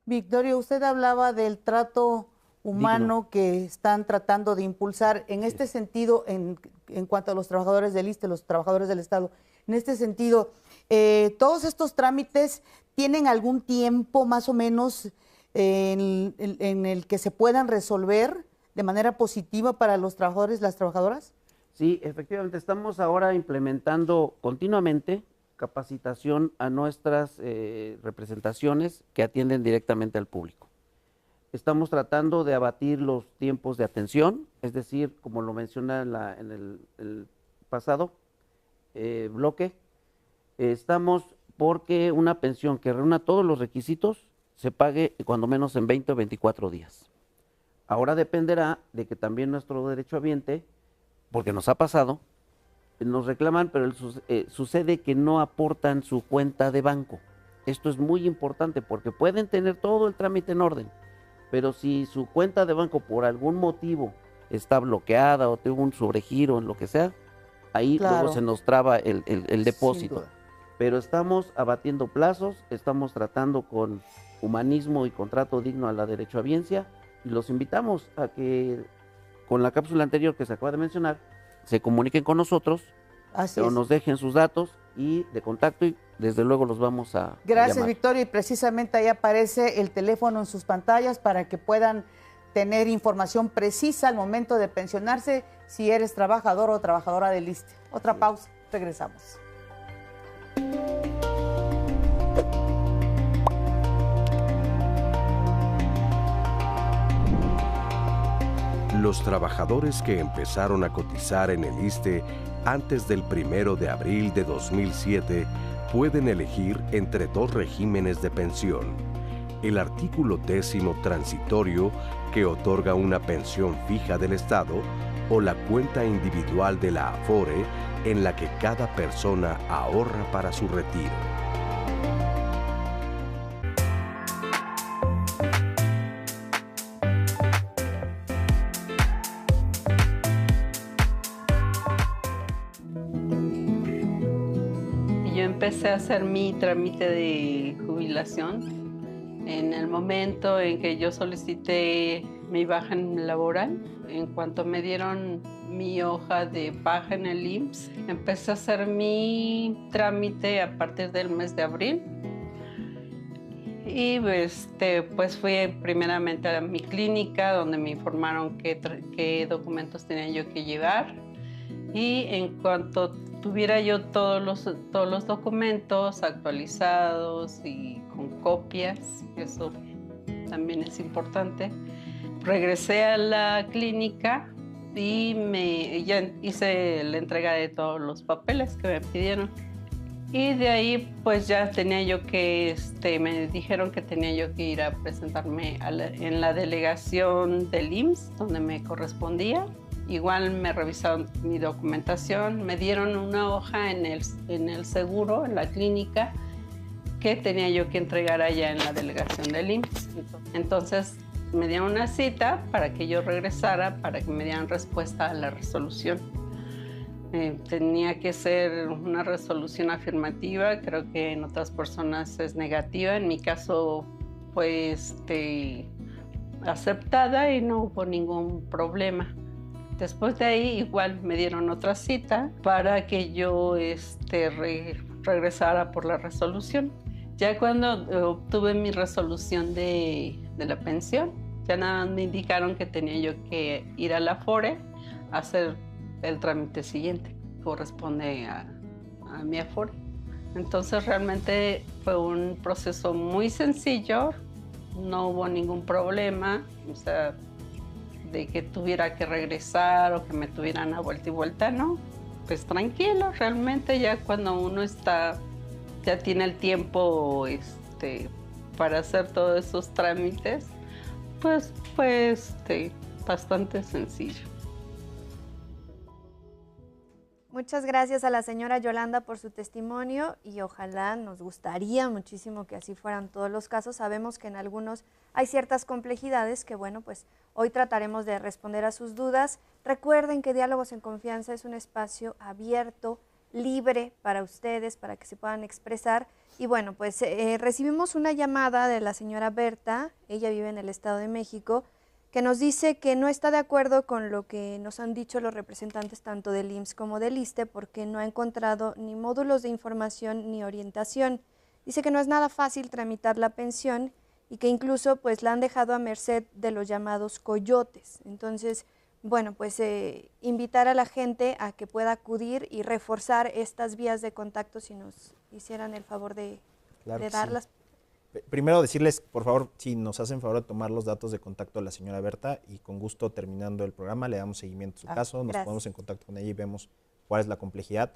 Victoria, usted hablaba del trato humano que están tratando de impulsar en este sentido, en cuanto a los trabajadores del ISSSTE, los trabajadores del Estado. En este sentido, ¿todos estos trámites tienen algún tiempo más o menos en el que se puedan resolver de manera positiva para los trabajadores, las trabajadoras? Sí, efectivamente, estamos ahora implementando continuamente capacitación a nuestras representaciones que atienden directamente al público. Estamos tratando de abatir los tiempos de atención, es decir, como lo menciona en el pasado bloque, estamos porque una pensión que reúna todos los requisitos se pague cuando menos en 20 o 24 días. Ahora dependerá de que también nuestro derechohabiente, porque nos ha pasado, nos reclaman, pero sucede que no aportan su cuenta de banco. Esto es muy importante porque pueden tener todo el trámite en orden, pero si su cuenta de banco por algún motivo está bloqueada o tuvo un sobregiro en lo que sea, ahí luego se nos traba el depósito. Pero estamos abatiendo plazos, estamos tratando con humanismo y con trato digno a la derechohabiencia, y los invitamos a que con la cápsula anterior que se acaba de mencionar, se comuniquen con nosotros, o nos dejen sus datos y de contacto, y desde luego los vamos a Gracias, llamar. Victoria, y precisamente ahí aparece el teléfono en sus pantallas para que puedan tener información precisa al momento de pensionarse si eres trabajador o trabajadora del ISSSTE. Otra pausa, regresamos. Los trabajadores que empezaron a cotizar en el ISSSTE antes del 1 de abril de 2007 pueden elegir entre dos regímenes de pensión: el artículo 10º transitorio, que otorga una pensión fija del Estado, o la cuenta individual de la Afore, en la que cada persona ahorra para su retiro. Yo empecé a hacer mi trámite de jubilación en el momento en que yo solicité mi baja laboral. En cuanto me dieron mi hoja de baja en el IMSS, empecé a hacer mi trámite a partir del mes de abril. Y pues fui primeramente a mi clínica, donde me informaron qué documentos tenía yo que llevar. Y en cuanto tuviera yo todos los documentos actualizados y con copias, eso también es importante, regresé a la clínica y ya hice la entrega de todos los papeles que me pidieron. Y de ahí pues ya tenía yo que, me dijeron que tenía yo que ir a presentarme en la delegación del IMSS, donde me correspondía. Igual me revisaron mi documentación, me dieron una hoja en el seguro, en la clínica, que tenía yo que entregar allá en la delegación del IMSS. Entonces me dieron una cita para que yo regresara, para que me dieran respuesta a la resolución. Tenía que ser una resolución afirmativa, creo que en otras personas es negativa, en mi caso fue aceptada y no hubo ningún problema. Después de ahí igual me dieron otra cita para que yo regresara por la resolución. Ya cuando obtuve mi resolución de la pensión, ya nada más me indicaron que tenía yo que ir a la Afore a hacer el trámite siguiente, corresponde a mi Afore. Entonces realmente fue un proceso muy sencillo, no hubo ningún problema, o sea, de que tuviera que regresar o que me tuvieran a vuelta y vuelta, no, pues tranquilo, realmente ya cuando uno ya tiene el tiempo para hacer todos esos trámites, pues bastante sencillo. Muchas gracias a la señora Yolanda por su testimonio y ojalá, nos gustaría muchísimo que así fueran todos los casos. Sabemos que en algunos hay ciertas complejidades que, bueno, pues hoy trataremos de responder a sus dudas. Recuerden que Diálogos en Confianza es un espacio abierto, libre para ustedes, para que se puedan expresar. Y bueno, pues recibimos una llamada de la señora Berta, ella vive en el Estado de México, que nos dice que no está de acuerdo con lo que nos han dicho los representantes tanto del IMSS como del ISSSTE, porque no ha encontrado ni módulos de información ni orientación. Dice que no es nada fácil tramitar la pensión y que incluso pues la han dejado a merced de los llamados coyotes. Entonces, bueno, pues invitar a la gente a que pueda acudir y reforzar estas vías de contacto si nos hicieran el favor de darlas. Sí. Primero decirles, por favor, si nos hacen favor de tomar los datos de contacto de la señora Berta, y con gusto, terminando el programa, le damos seguimiento a su caso, nos ponemos en contacto con ella y vemos cuál es la complejidad.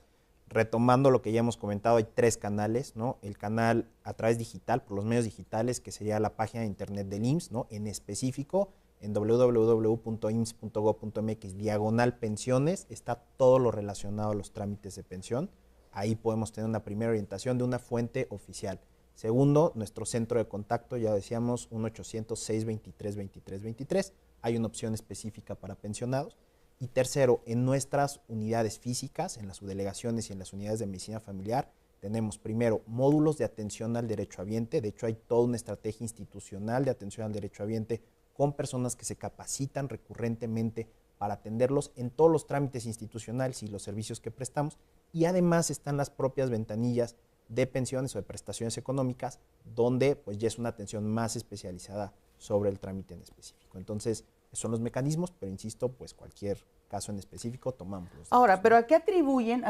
Retomando lo que ya hemos comentado, hay 3 canales, ¿no? El canal a través digital, por los medios digitales, que sería la página de internet del IMSS, ¿no? En específico, en www.ims.gov.mx/pensiones, está todo lo relacionado a los trámites de pensión. Ahí podemos tener una primera orientación de una fuente oficial. Segundo, nuestro centro de contacto, ya decíamos, 1-800-623-2323. Hay una opción específica para pensionados. Y tercero, en nuestras unidades físicas, en las subdelegaciones y en las unidades de medicina familiar, tenemos primero módulos de atención al derechohabiente. De hecho, hay toda una estrategia institucional de atención al derechohabiente con personas que se capacitan recurrentemente para atenderlos en todos los trámites institucionales y los servicios que prestamos. Y además están las propias ventanillas de pensiones o de prestaciones económicas, donde pues ya es una atención más especializada sobre el trámite en específico. Entonces, esos son los mecanismos, pero insisto, pues cualquier caso en específico tomamos los datos. Ahora, pero ¿a qué atribuyen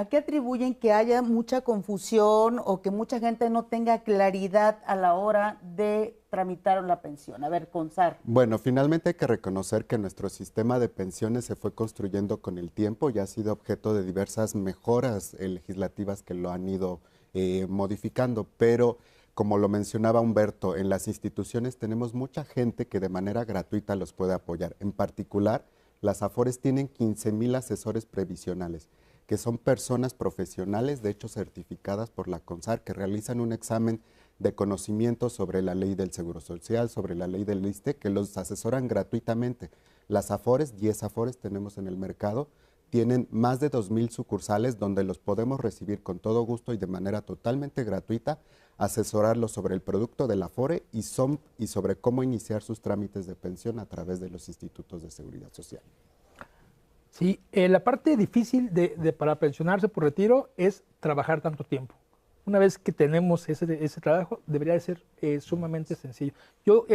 que haya mucha confusión o que mucha gente no tenga claridad a la hora de tramitar la pensión? A ver, Consar. Bueno, finalmente hay que reconocer que nuestro sistema de pensiones se fue construyendo con el tiempo y ha sido objeto de diversas mejoras legislativas que lo han ido modificando, pero como lo mencionaba Humberto, en las instituciones tenemos mucha gente que de manera gratuita los puede apoyar. En particular, las AFORES tienen 15,000 asesores previsionales, que son personas profesionales, de hecho certificadas por la CONSAR, que realizan un examen de conocimiento sobre la ley del Seguro Social, sobre la ley del ISSSTE, que los asesoran gratuitamente. Las AFORES, 10 AFORES tenemos en el mercado, tienen más de 2,000 sucursales donde los podemos recibir con todo gusto y de manera totalmente gratuita, asesorarlos sobre el producto del Afore y sobre cómo iniciar sus trámites de pensión a través de los institutos de seguridad social. Sí, la parte difícil para pensionarse por retiro es trabajar tanto tiempo. Una vez que tenemos ese trabajo, debería de ser sumamente sencillo. Yo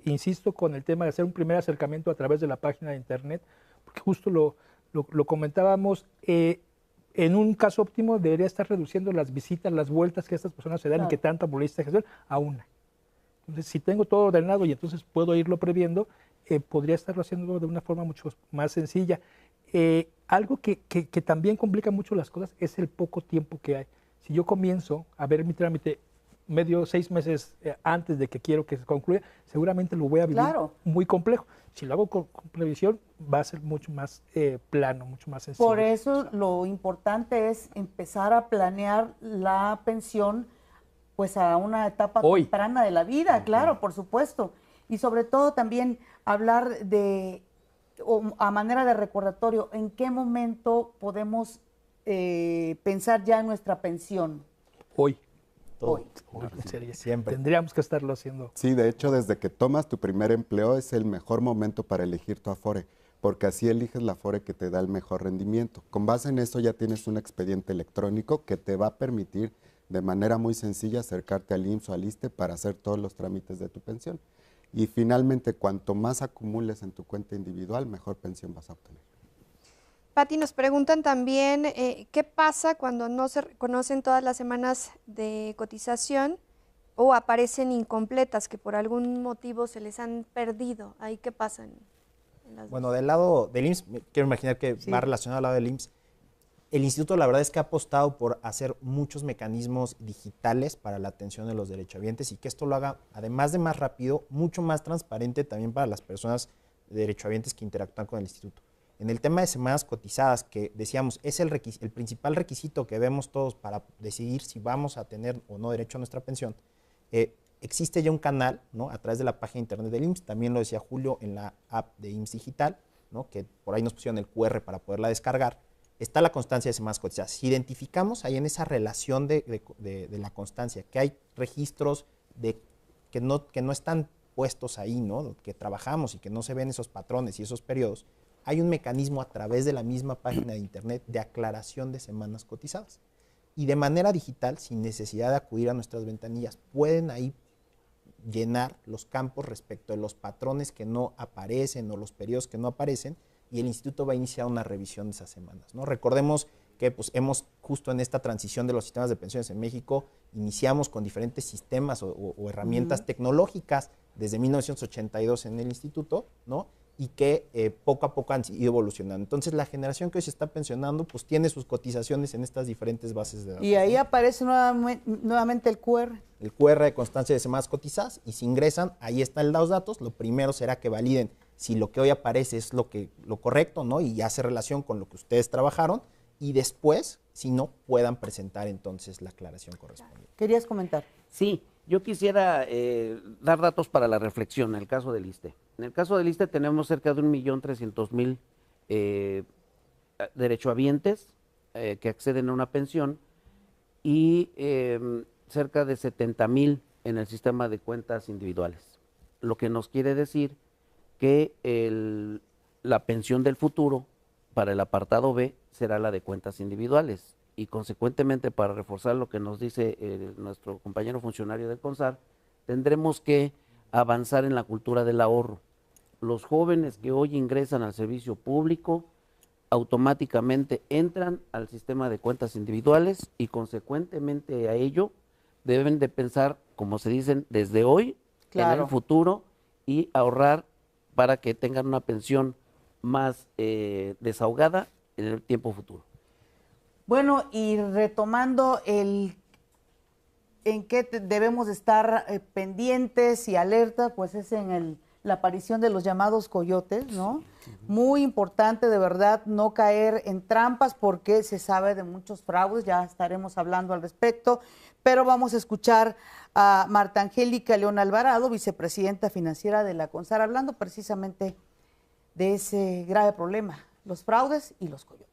insisto con el tema de hacer un primer acercamiento a través de la página de internet, porque justo lo comentábamos, en un caso óptimo debería estar reduciendo las visitas, las vueltas que estas personas se dan y que tanta publicidad hacer a una. Entonces, si tengo todo ordenado y entonces puedo irlo previendo, podría estarlo haciendo de una forma mucho más sencilla. Algo que también complica mucho las cosas es el poco tiempo que hay. Si yo comienzo a ver mi trámite 6 meses antes de que quiero que se concluya, seguramente lo voy a vivir muy complejo. Si lo hago con previsión, va a ser mucho más plano, mucho más sencillo. Por eso lo importante es empezar a planear la pensión pues a una etapa temprana de la vida, claro, por supuesto. Y sobre todo también hablar a manera de recordatorio, ¿en qué momento podemos pensar ya en nuestra pensión? Hoy. Siempre. Tendríamos que estarlo haciendo. Sí, de hecho, desde que tomas tu primer empleo es el mejor momento para elegir tu Afore, porque así eliges la Afore que te da el mejor rendimiento. Con base en eso ya tienes un expediente electrónico que te va a permitir de manera muy sencilla acercarte al IMSS o al ISSSTE para hacer todos los trámites de tu pensión. Y finalmente, cuanto más acumules en tu cuenta individual, mejor pensión vas a obtener. Pati, nos preguntan también qué pasa cuando no se reconocen todas las semanas de cotización o aparecen incompletas, que por algún motivo se les han perdido. ¿Ahí qué pasa? Bueno, del lado del IMSS, quiero imaginar que va relacionado al lado del IMSS. El instituto la verdad es que ha apostado por hacer muchos mecanismos digitales para la atención de los derechohabientes y que esto lo haga, además de más rápido, mucho más transparente también para las personas derechohabientes que interactúan con el instituto. En el tema de semanas cotizadas, que decíamos es el principal requisito que vemos todos para decidir si vamos a tener o no derecho a nuestra pensión, existe ya un canal, ¿no?, a través de la página de internet del IMSS, también lo decía Julio en la app de IMSS Digital, ¿no?, que por ahí nos pusieron el QR para poderla descargar. Está la constancia de semanas cotizadas. Si identificamos ahí en esa relación de la constancia que hay registros que no están puestos ahí, ¿no?, que trabajamos y que no se ven esos patrones y esos periodos, hay un mecanismo a través de la misma página de internet de aclaración de semanas cotizadas. Y de manera digital, sin necesidad de acudir a nuestras ventanillas, pueden ahí llenar los campos respecto de los patrones que no aparecen o los periodos que no aparecen, y el instituto va a iniciar una revisión de esas semanas, ¿no? Recordemos que pues, hemos justo en esta transición de los sistemas de pensiones en México, iniciamos con diferentes sistemas o herramientas tecnológicas desde 1982 en el instituto, ¿no?, y que poco a poco han ido evolucionando. Entonces, la generación que hoy se está pensionando, pues tiene sus cotizaciones en estas diferentes bases de datos. Y ahí aparece nuevamente el QR. El QR de constancia de semanas cotizadas, y si ingresan, ahí están los datos. Lo primero será que validen si lo que hoy aparece es lo correcto, ¿no?, y hace relación con lo que ustedes trabajaron, y después, si no, puedan presentar entonces la aclaración correspondiente. ¿Querías comentar? Sí, yo quisiera dar datos para la reflexión en el caso del ISSSTE. En el caso del ISSSTE tenemos cerca de 1.300.000 derechohabientes que acceden a una pensión y cerca de 70.000 en el sistema de cuentas individuales. Lo que nos quiere decir que la pensión del futuro para el apartado B será la de cuentas individuales y consecuentemente, para reforzar lo que nos dice nuestro compañero funcionario del CONSAR, tendremos que avanzar en la cultura del ahorro. Los jóvenes que hoy ingresan al servicio público automáticamente entran al sistema de cuentas individuales y consecuentemente a ello deben de pensar, como se dicen, desde hoy en el futuro y ahorrar para que tengan una pensión más desahogada en el tiempo futuro. Bueno, y retomando en qué debemos estar pendientes y alerta, pues es en la aparición de los llamados coyotes, ¿no? Muy importante, de verdad, no caer en trampas porque se sabe de muchos fraudes, ya estaremos hablando al respecto, pero vamos a escuchar a Marta Angélica León Alvarado, vicepresidenta financiera de la CONSAR, hablando precisamente de ese grave problema, los fraudes y los coyotes.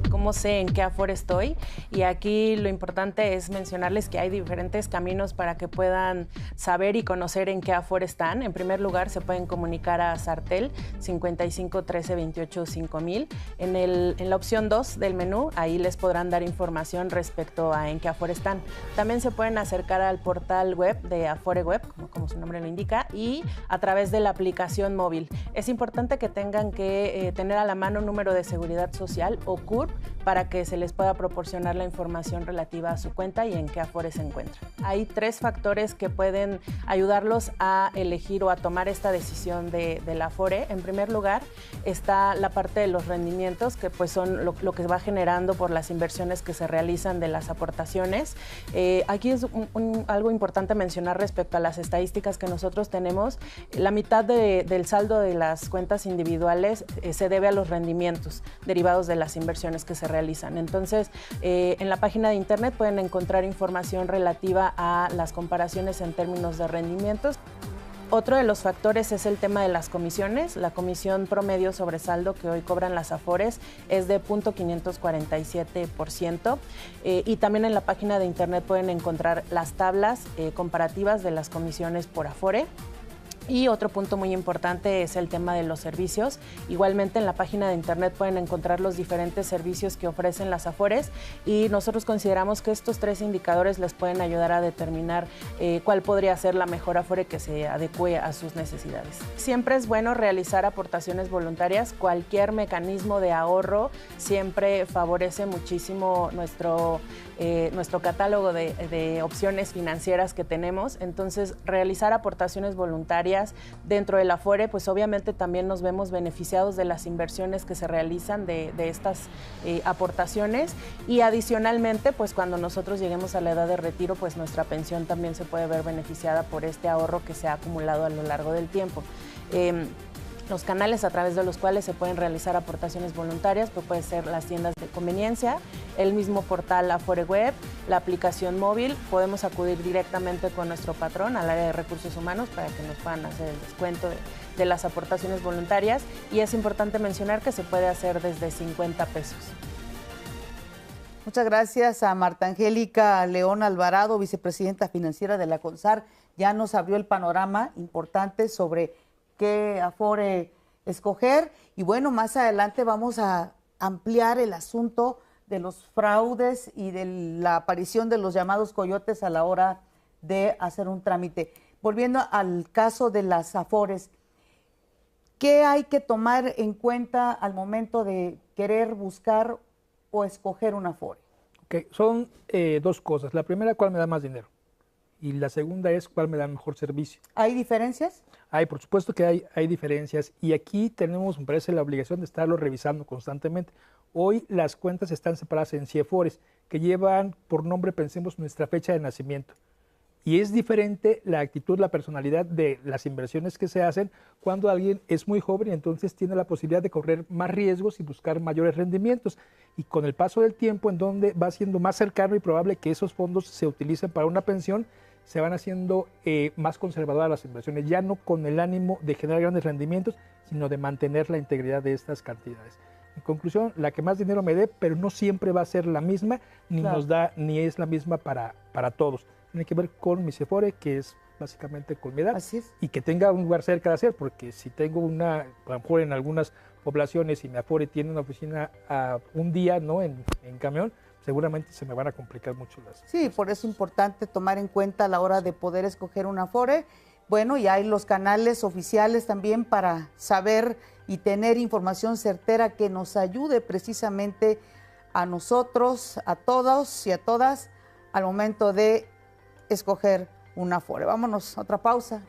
Cómo sé en qué Afore estoy, y aquí lo importante es mencionarles que hay diferentes caminos para que puedan saber y conocer en qué Afore están. En primer lugar, se pueden comunicar a Sartel 55 13 28 5000. En la opción 2 del menú, ahí les podrán dar información respecto a en qué Afore están. También se pueden acercar al portal web de Afore Web, como su nombre lo indica, y a través de la aplicación móvil. Es importante que tengan que tener a la mano número de seguridad social o CURP para que se les pueda proporcionar la información relativa a su cuenta y en qué Afore se encuentra. Hay 3 factores que pueden ayudarlos a elegir o a tomar esta decisión de la Afore. En primer lugar, está la parte de los rendimientos, que pues son lo que va generando por las inversiones que se realizan de las aportaciones. Aquí es algo importante mencionar respecto a las estadísticas que nosotros tenemos. La mitad del saldo de las cuentas individuales se debe a los rendimientos derivados de las inversiones que se realizan. Entonces, en la página de internet pueden encontrar información relativa a las comparaciones en términos de rendimientos. Otro de los factores es el tema de las comisiones. La comisión promedio sobre saldo que hoy cobran las Afores es de 0.547%. Y también en la página de internet pueden encontrar las tablas comparativas de las comisiones por Afore. Y otro punto muy importante es el tema de los servicios. Igualmente en la página de internet pueden encontrar los diferentes servicios que ofrecen las Afores y nosotros consideramos que estos 3 indicadores les pueden ayudar a determinar cuál podría ser la mejor Afore que se adecue a sus necesidades. Siempre es bueno realizar aportaciones voluntarias. Cualquier mecanismo de ahorro siempre favorece muchísimo nuestro catálogo de opciones financieras que tenemos. Entonces, realizar aportaciones voluntarias dentro del Afore, pues obviamente también nos vemos beneficiados de las inversiones que se realizan de estas aportaciones y adicionalmente, pues cuando nosotros lleguemos a la edad de retiro, pues nuestra pensión también se puede ver beneficiada por este ahorro que se ha acumulado a lo largo del tiempo. Los canales a través de los cuales se pueden realizar aportaciones voluntarias, pues puede ser las tiendas de conveniencia, el mismo portal Afore Web, la aplicación móvil. Podemos acudir directamente con nuestro patrón al área de recursos humanos para que nos puedan hacer el descuento de las aportaciones voluntarias y es importante mencionar que se puede hacer desde 50 pesos. Muchas gracias a Marta Angélica León Alvarado, vicepresidenta financiera de la CONSAR. Ya nos abrió el panorama importante sobre qué Afore escoger y bueno, más adelante vamos a ampliar el asunto de los fraudes y de la aparición de los llamados coyotes a la hora de hacer un trámite. Volviendo al caso de las Afores, ¿qué hay que tomar en cuenta al momento de querer buscar o escoger una Afore? Okay. Son 2 cosas. La primera, ¿cuál me da más dinero? Y la segunda es cuál me da mejor servicio. ¿Hay diferencias? Por supuesto que hay diferencias y aquí tenemos, me parece, la obligación de estarlo revisando constantemente. Hoy las cuentas están separadas en CIEFORES que llevan por nombre, pensemos, nuestra fecha de nacimiento. Y es diferente la actitud, la personalidad de las inversiones que se hacen cuando alguien es muy joven y entonces tiene la posibilidad de correr más riesgos y buscar mayores rendimientos. Y con el paso del tiempo, en donde va siendo más cercano y probable que esos fondos se utilicen para una pensión, se van haciendo más conservadoras las inversiones, ya no con el ánimo de generar grandes rendimientos, sino de mantener la integridad de estas cantidades. En conclusión, la que más dinero me dé, pero no siempre va a ser la misma, ni Claro. nos da, ni es la misma para todos. Tiene que ver con mi CEFORE, que es básicamente con mi edad. Así es. Y que tenga un lugar cerca de hacer, porque si tengo una, a lo mejor en algunas poblaciones, y mi Afore tiene una oficina a un día, ¿no? En camión, seguramente se me van a complicar mucho las. Sí, por eso es importante tomar en cuenta a la hora de poder escoger un Afore. Bueno, y hay los canales oficiales también para saber y tener información certera que nos ayude precisamente a nosotros, a todos y a todas, al momento de escoger un Afore. Vámonos a otra pausa.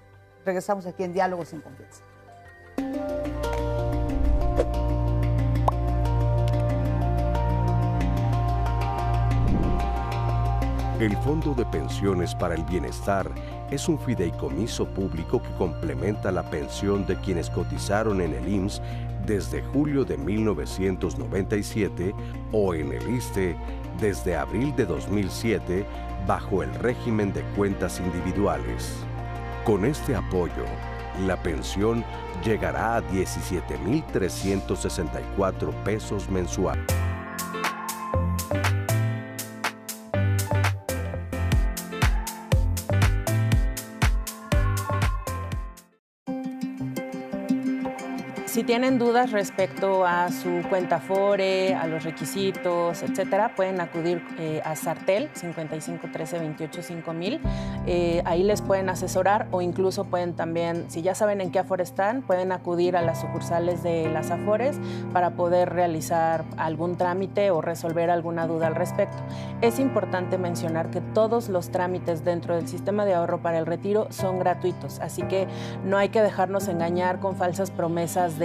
Regresamos aquí en Diálogos en Confianza. El Fondo de Pensiones para el Bienestar es un fideicomiso público que complementa la pensión de quienes cotizaron en el IMSS desde julio de 1997 o en el ISSSTE desde abril de 2007 bajo el régimen de cuentas individuales. Con este apoyo, la pensión llegará a 17,364 pesos mensuales. Si tienen dudas respecto a su cuenta Afore, a los requisitos, etcétera, pueden acudir a Sartel 55 13 28 5000. Ahí les pueden asesorar, o incluso pueden también, si ya saben en qué Afore están, pueden acudir a las sucursales de las Afores para poder realizar algún trámite o resolver alguna duda al respecto. Es importante mencionar que todos los trámites dentro del sistema de ahorro para el retiro son gratuitos, así que no hay que dejarnos engañar con falsas promesas de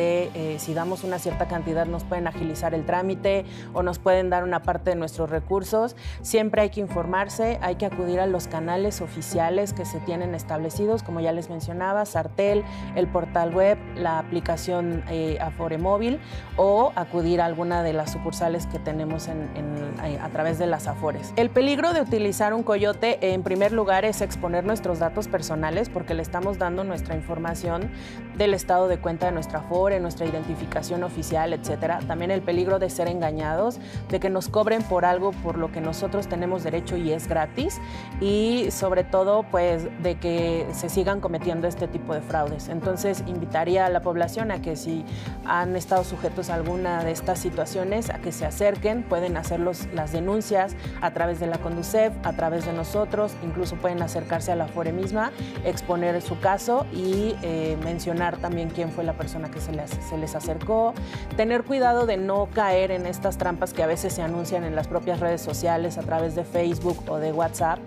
si damos una cierta cantidad nos pueden agilizar el trámite o nos pueden dar una parte de nuestros recursos. Siempre hay que informarse, hay que acudir a los canales oficiales que se tienen establecidos, como ya les mencionaba, Sartel, el portal web, la aplicación Afore móvil, o acudir a alguna de las sucursales que tenemos a través de las Afores. El peligro de utilizar un coyote, en primer lugar, es exponer nuestros datos personales, porque le estamos dando nuestra información del estado de cuenta de nuestra Afore, nuestra identificación oficial, etcétera. También el peligro de ser engañados, de que nos cobren por algo por lo que nosotros tenemos derecho y es gratis, y sobre todo pues de que se sigan cometiendo este tipo de fraudes. Entonces invitaría a la población a que si han estado sujetos a alguna de estas situaciones, a que se acerquen, pueden hacer las denuncias a través de la Conducef, a través de nosotros, incluso pueden acercarse a la Afore misma, exponer su caso y mencionar también quién fue la persona que se les acercó, tener cuidado de no caer en estas trampas que a veces se anuncian en las propias redes sociales a través de Facebook o de WhatsApp.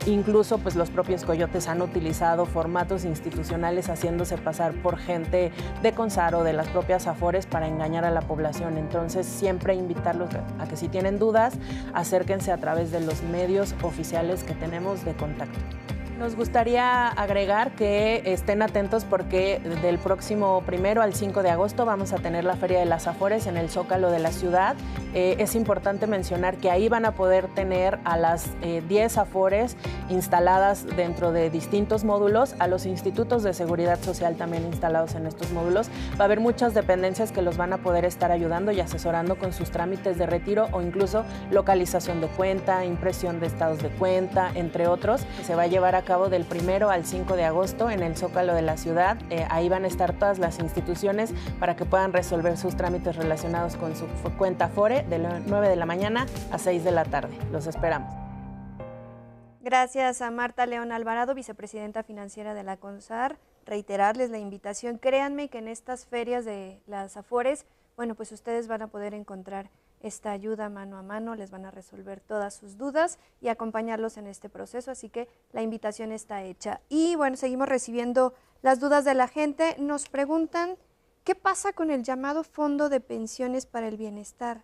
Incluso pues los propios coyotes han utilizado formatos institucionales haciéndose pasar por gente de CONSAR o de las propias Afores para engañar a la población. Entonces siempre invitarlos a que si tienen dudas, acérquense a través de los medios oficiales que tenemos de contacto. Nos gustaría agregar que estén atentos porque del próximo 1 al 5 de agosto vamos a tener la Feria de las Afores en el Zócalo de la ciudad. Es importante mencionar que ahí van a poder tener a las 10 Afores instaladas dentro de distintos módulos, a los institutos de seguridad social también instalados en estos módulos. Va a haber muchas dependencias que los van a poder estar ayudando y asesorando con sus trámites de retiro o incluso localización de cuenta, impresión de estados de cuenta, entre otros. Se va a llevar a cabo del 1 al 5 de agosto en el Zócalo de la ciudad. Ahí van a estar todas las instituciones para que puedan resolver sus trámites relacionados con su cuenta Afore de 9 de la mañana a 6 de la tarde. Los esperamos. Gracias a Marta León Alvarado, vicepresidenta financiera de la CONSAR. Reiterarles la invitación. Créanme que en estas ferias de las Afores, bueno, pues ustedes van a poder encontrar esta ayuda mano a mano, les van a resolver todas sus dudas y acompañarlos en este proceso, así que la invitación está hecha. Y bueno, seguimos recibiendo las dudas de la gente. Nos preguntan, ¿qué pasa con el llamado Fondo de Pensiones para el Bienestar?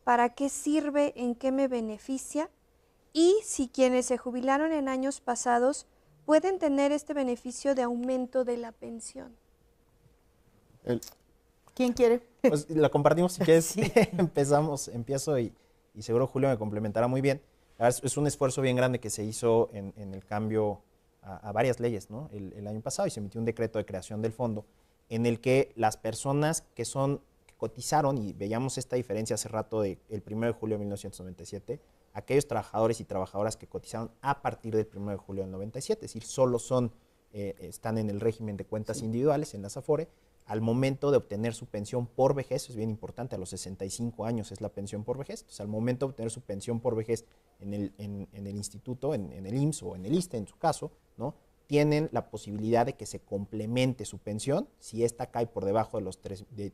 ¿Para qué sirve? ¿En qué me beneficia? Y si quienes se jubilaron en años pasados pueden tener este beneficio de aumento de la pensión. ¿Quién quiere? Pues lo compartimos si quieres. Sí. Empiezo y seguro Julio me complementará muy bien. La verdad, es un esfuerzo bien grande que se hizo en el cambio a varias leyes, ¿no? El año pasado, y se emitió un decreto de creación del fondo en el que las personas que cotizaron, y veíamos esta diferencia hace rato del 1 de julio de 1997, aquellos trabajadores y trabajadoras que cotizaron a partir del 1 de julio del 97, es decir, solo están en el régimen de cuentas individuales, en las Afore, al momento de obtener su pensión por vejez, es bien importante, a los 65 años es la pensión por vejez, entonces al momento de obtener su pensión por vejez en el instituto, en el IMSS o en el ISSSTE en su caso, ¿no?, tienen la posibilidad de que se complemente su pensión, si esta cae por debajo de los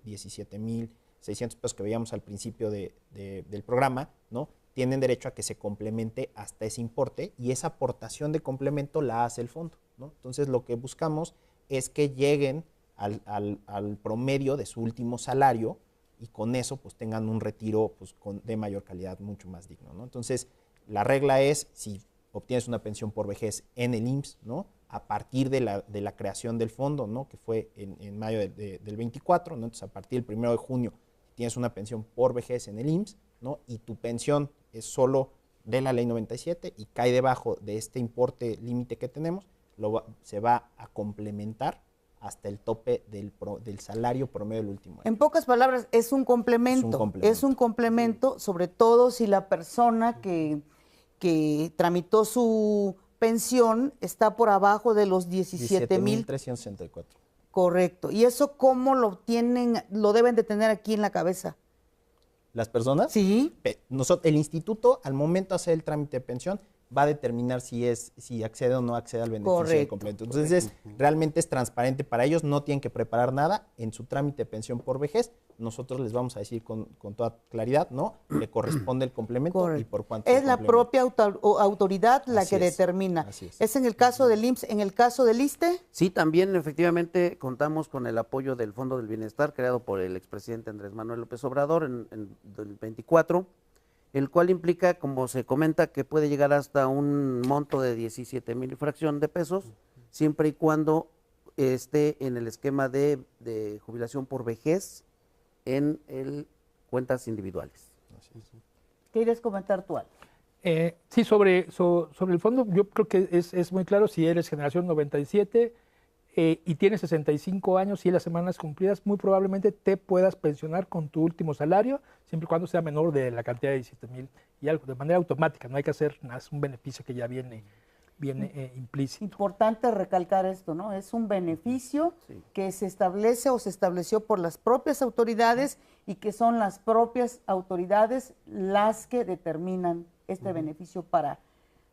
17,600 pesos que veíamos al principio del programa, ¿no?, tienen derecho a que se complemente hasta ese importe, y esa aportación de complemento la hace el fondo, ¿no? Entonces lo que buscamos es que lleguen al promedio de su último salario, y con eso pues tengan un retiro pues, de mayor calidad, mucho más digno, ¿no? Entonces la regla es, si obtienes una pensión por vejez en el IMSS, ¿no?, a partir de la creación del fondo, ¿no?, que fue en mayo del 24, ¿no?, entonces a partir del 1 de junio tienes una pensión por vejez en el IMSS, ¿no?, y tu pensión es solo de la ley 97 y cae debajo de este importe límite que tenemos, se va a complementar hasta el tope del salario promedio del último año. En pocas palabras, es un complemento. Es un complemento, sobre todo si la persona que tramitó su pensión está por abajo de los 17,364. Correcto. ¿Y eso cómo lo deben de tener aquí en la cabeza? ¿Las personas? Sí. El instituto, al momento de hacer el trámite de pensión, va a determinar si accede o no accede al beneficio del complemento. Entonces, realmente es transparente para ellos, no tienen que preparar nada en su trámite de pensión por vejez. Nosotros les vamos a decir con toda claridad, ¿no?, le corresponde el complemento y por cuánto. Es la propia autoridad la que determina. Así es. ¿Es en el caso del IMSS, en el caso del ISSSTE? Sí, también efectivamente contamos con el apoyo del Fondo del Bienestar creado por el expresidente Andrés Manuel López Obrador en el 24, el cual implica, como se comenta, que puede llegar hasta un monto de 17,000 y fracción de pesos, siempre y cuando esté en el esquema de jubilación por vejez en cuentas individuales. ¿Quieres comentar tú algo? Sí, sobre el fondo, yo creo que es muy claro. Si eres generación 97 y tienes 65 años y las semanas cumplidas, muy probablemente te puedas pensionar con tu último salario, siempre y cuando sea menor de la cantidad de 17,000 y algo, de manera automática. No hay que hacer nada, es un beneficio que ya viene implícito. Importante recalcar esto, ¿no? Es un beneficio que se establece o se estableció por las propias autoridades, y que son las propias autoridades las que determinan este beneficio para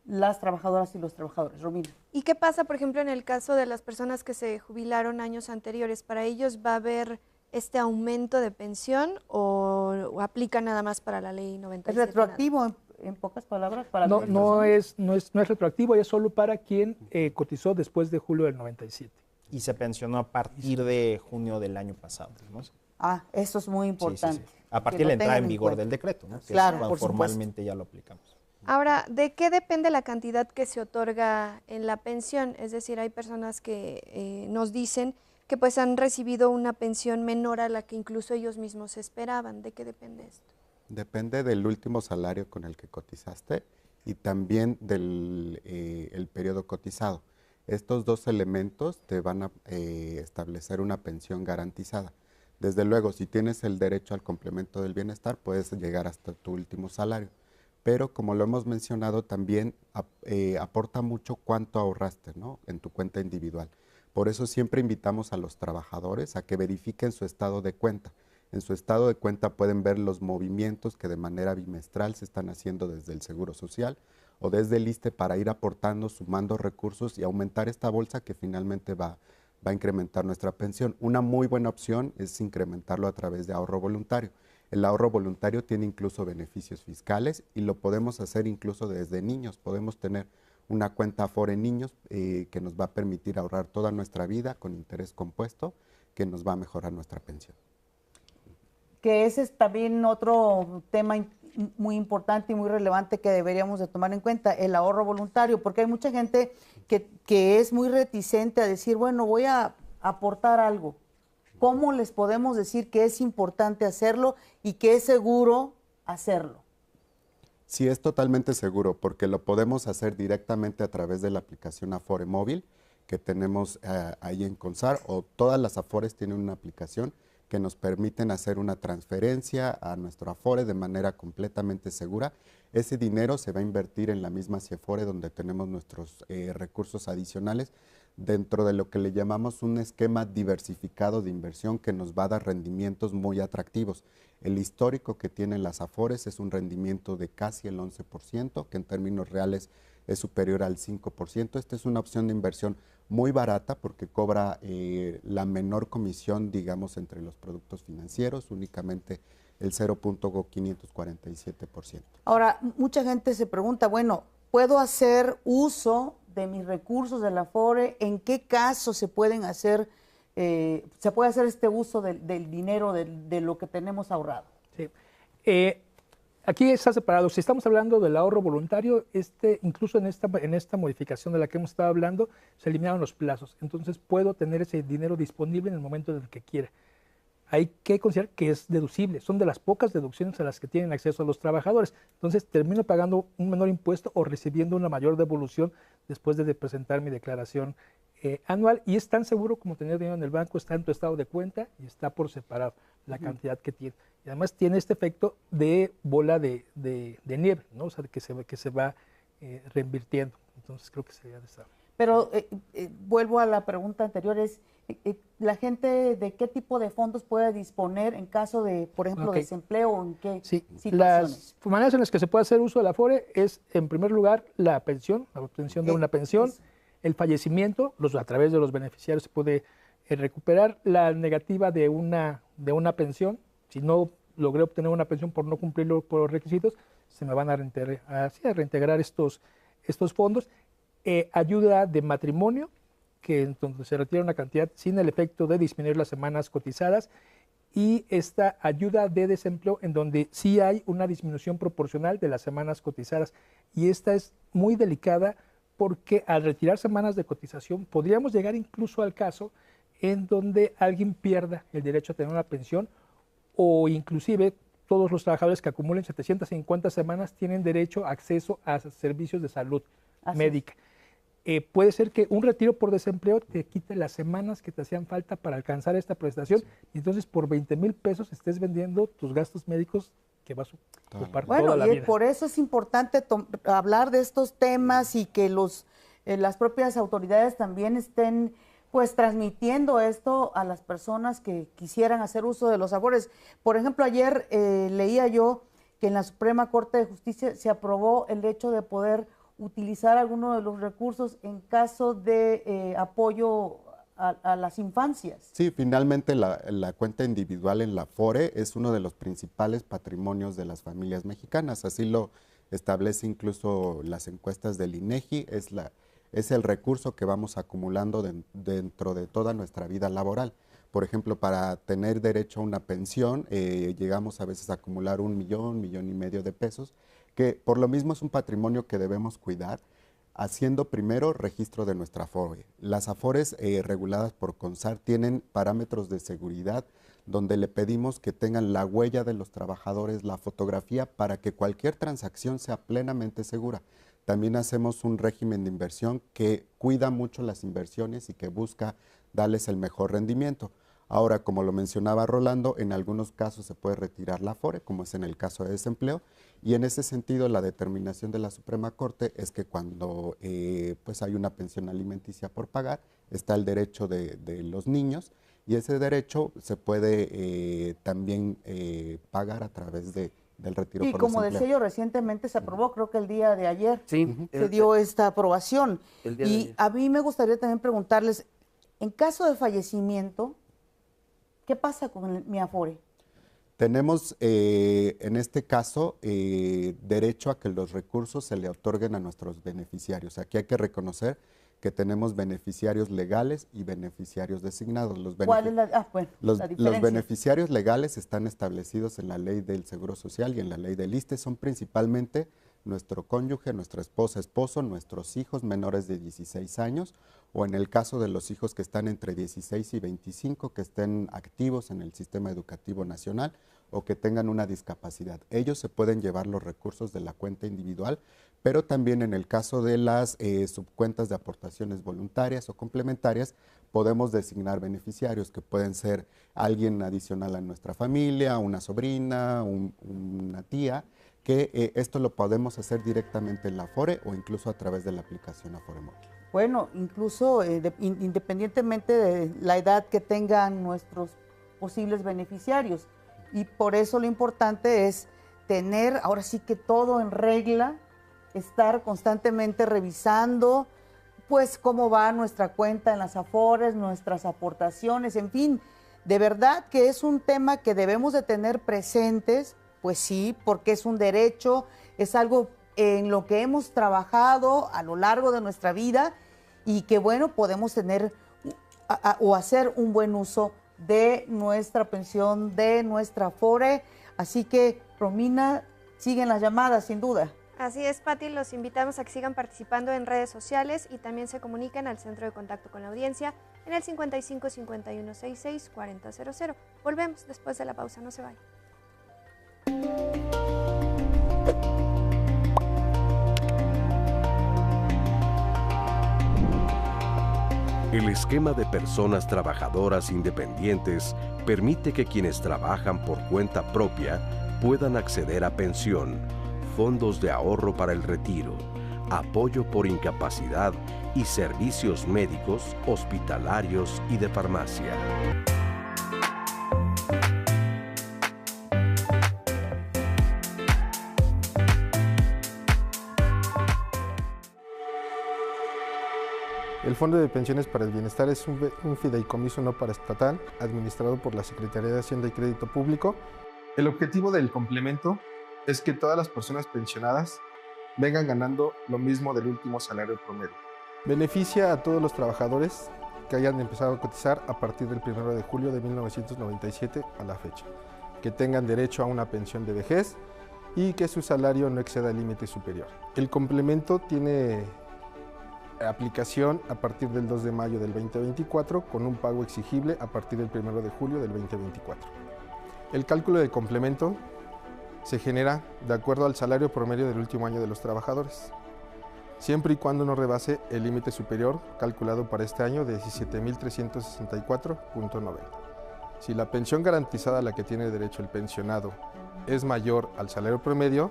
las trabajadoras y los trabajadores. Romina. ¿Y qué pasa, por ejemplo, en el caso de las personas que se jubilaron años anteriores? ¿Para ellos va a haber este aumento de pensión o aplica nada más para la ley 97? ¿Es retroactivo, en pocas palabras? No es retroactivo, es solo para quien cotizó después de julio del 97. Y se pensionó a partir de junio del año pasado, ¿no? Eso es muy importante. Sí. A partir de la entrada en vigor del decreto, ¿no?, que claro, es cuando formalmente ya lo aplicamos. Ahora, ¿de qué depende la cantidad que se otorga en la pensión? Es decir, hay personas que nos dicen que pues han recibido una pensión menor a la que incluso ellos mismos esperaban. ¿De qué depende esto? Depende del último salario con el que cotizaste y también del el periodo cotizado. Estos dos elementos te van a establecer una pensión garantizada. Desde luego, si tienes el derecho al complemento del bienestar, puedes llegar hasta tu último salario. Pero como lo hemos mencionado, también aporta mucho cuánto ahorraste, ¿no?, en tu cuenta individual. Por eso siempre invitamos a los trabajadores a que verifiquen su estado de cuenta. En su estado de cuenta pueden ver los movimientos que de manera bimestral se están haciendo desde el Seguro Social o desde el ISSSTE para ir aportando, sumando recursos y aumentar esta bolsa que finalmente va a incrementar nuestra pensión. Una muy buena opción es incrementarlo a través de ahorro voluntario. El ahorro voluntario tiene incluso beneficios fiscales y lo podemos hacer incluso desde niños. Podemos tener una cuenta Afore en niños que nos va a permitir ahorrar toda nuestra vida con interés compuesto, que nos va a mejorar nuestra pensión. Que ese es también otro tema muy importante y muy relevante que deberíamos de tomar en cuenta, el ahorro voluntario, porque hay mucha gente que es muy reticente a decir, bueno, voy a aportar algo. ¿Cómo les podemos decir que es importante hacerlo y que es seguro hacerlo? Sí, es totalmente seguro porque lo podemos hacer directamente a través de la aplicación Afore Móvil que tenemos ahí en CONSAR, o todas las Afores tienen una aplicación que nos permiten hacer una transferencia a nuestro Afore de manera completamente segura. Ese dinero se va a invertir en la misma CIEFORE donde tenemos nuestros recursos adicionales dentro de lo que le llamamos un esquema diversificado de inversión que nos va a dar rendimientos muy atractivos. El histórico que tienen las Afores es un rendimiento de casi el 11%, que en términos reales es superior al 5%. Esta es una opción de inversión muy barata porque cobra la menor comisión, digamos, entre los productos financieros, únicamente el 0.547%. Ahora, mucha gente se pregunta, bueno, ¿puedo hacer uso de mis recursos de la Afore? ¿En qué caso se pueden hacer, se puede hacer este uso del dinero, de lo que tenemos ahorrado? Sí. Aquí está separado. Si estamos hablando del ahorro voluntario, incluso en esta modificación de la que hemos estado hablando, se eliminaron los plazos. Entonces puedo tener ese dinero disponible en el momento en el que quiera. Hay que considerar que es deducible. Son de las pocas deducciones a las que tienen acceso los trabajadores. Entonces termino pagando un menor impuesto o recibiendo una mayor devolución después de presentar mi declaración anual. Y es tan seguro como tener dinero en el banco, está en tu estado de cuenta y está por separado la cantidad que tiene. Y además tiene este efecto de bola de nieve, ¿no? O sea, que se va reinvirtiendo. Entonces creo que sería de esa. Pero vuelvo a la pregunta anterior, es la gente de qué tipo de fondos puede disponer en caso de, por ejemplo, desempleo o en qué situaciones. Las maneras en las que se puede hacer uso de la Afore es, en primer lugar, la pensión, la obtención de una pensión, el fallecimiento, a través de los beneficiarios se puede recuperar la negativa de una pensión. Si no logré obtener una pensión por no cumplir los requisitos, se me van a reintegrar estos fondos. Ayuda de matrimonio, que entonces se retira una cantidad sin el efecto de disminuir las semanas cotizadas, y esta ayuda de desempleo en donde sí hay una disminución proporcional de las semanas cotizadas. Y esta es muy delicada porque al retirar semanas de cotización podríamos llegar incluso al caso en donde alguien pierda el derecho a tener una pensión, o inclusive todos los trabajadores que acumulen 750 semanas tienen derecho a acceso a servicios de salud médica. Puede ser que un retiro por desempleo te quite las semanas que te hacían falta para alcanzar esta prestación, y entonces por 20,000 pesos estés vendiendo tus gastos médicos que vas a ocupar toda la vida. Y por eso es importante hablar de estos temas y que las propias autoridades también estén pues transmitiendo esto a las personas que quisieran hacer uso de los Afores. Por ejemplo, ayer leía yo que en la Suprema Corte de Justicia se aprobó el hecho de poder utilizar alguno de los recursos en caso de apoyo a las infancias. Sí, finalmente la cuenta individual en la Afore es uno de los principales patrimonios de las familias mexicanas. Así lo establece incluso las encuestas del INEGI. Es el recurso que vamos acumulando dentro de toda nuestra vida laboral. Por ejemplo, para tener derecho a una pensión, llegamos a veces a acumular 1 millón, 1,5 millones de pesos, que por lo mismo es un patrimonio que debemos cuidar, haciendo primero registro de nuestra Afore. Las Afores reguladas por CONSAR tienen parámetros de seguridad donde le pedimos que tengan la huella de los trabajadores, la fotografía, para que cualquier transacción sea plenamente segura. También hacemos un régimen de inversión que cuida mucho las inversiones y que busca darles el mejor rendimiento. Ahora, como lo mencionaba Rolando, en algunos casos se puede retirar la Afore, como es en el caso de desempleo, y en ese sentido la determinación de la Suprema Corte es que cuando pues hay una pensión alimenticia por pagar, está el derecho de los niños, y ese derecho se puede también pagar a través del retiro por desempleo. Y como decía yo, recientemente se aprobó, creo que el día de ayer se dio esta aprobación. Y a mí me gustaría también preguntarles, en caso de fallecimiento, ¿qué pasa con mi Afore? Tenemos en este caso derecho a que los recursos se le otorguen a nuestros beneficiarios. Aquí hay que reconocer que tenemos beneficiarios legales y beneficiarios designados. ¿Cuál es la diferencia? Los beneficiarios legales están establecidos en la Ley del Seguro Social y en la Ley del ISSSTE. Son principalmente nuestro cónyuge, nuestra esposa, esposo, nuestros hijos menores de 16 años, o en el caso de los hijos que están entre 16 y 25, que estén activos en el sistema educativo nacional o que tengan una discapacidad. Ellos se pueden llevar los recursos de la cuenta individual, pero también en el caso de las subcuentas de aportaciones voluntarias o complementarias, podemos designar beneficiarios que pueden ser alguien adicional a nuestra familia, una sobrina, una tía, que esto lo podemos hacer directamente en la Afore o incluso a través de la aplicación Afore Móvil. Bueno, incluso independientemente de la edad que tengan nuestros posibles beneficiarios. Y por eso lo importante es tener ahora sí que todo en regla, estar constantemente revisando pues cómo va nuestra cuenta en las Afores, nuestras aportaciones, en fin, de verdad que es un tema que debemos de tener presentes, pues sí, porque es un derecho, es algo en lo que hemos trabajado a lo largo de nuestra vida y que bueno, podemos tener o hacer un buen uso de nuestra pensión, de nuestra Afore. Así que, Romina, siguen las llamadas, sin duda. Así es, Pati, los invitamos a que sigan participando en redes sociales y también se comuniquen al centro de contacto con la audiencia en el 55 51 66 4000. Volvemos después de la pausa, no se vayan. El esquema de personas trabajadoras independientes permite que quienes trabajan por cuenta propia puedan acceder a pensión, fondos de ahorro para el retiro, apoyo por incapacidad y servicios médicos, hospitalarios y de farmacia. El Fondo de Pensiones para el Bienestar es un fideicomiso no paraestatal administrado por la Secretaría de Hacienda y Crédito Público. El objetivo del complemento es que todas las personas pensionadas vengan ganando lo mismo del último salario promedio. Beneficia a todos los trabajadores que hayan empezado a cotizar a partir del 1 de julio de 1997 a la fecha, que tengan derecho a una pensión de vejez y que su salario no exceda el límite superior. El complemento tiene aplicación a partir del 2 de mayo del 2024 con un pago exigible a partir del 1 de julio del 2024. El cálculo del complemento se genera de acuerdo al salario promedio del último año de los trabajadores, siempre y cuando no rebase el límite superior calculado para este año de 17.364.90. Si la pensión garantizada a la que tiene derecho el pensionado es mayor al salario promedio,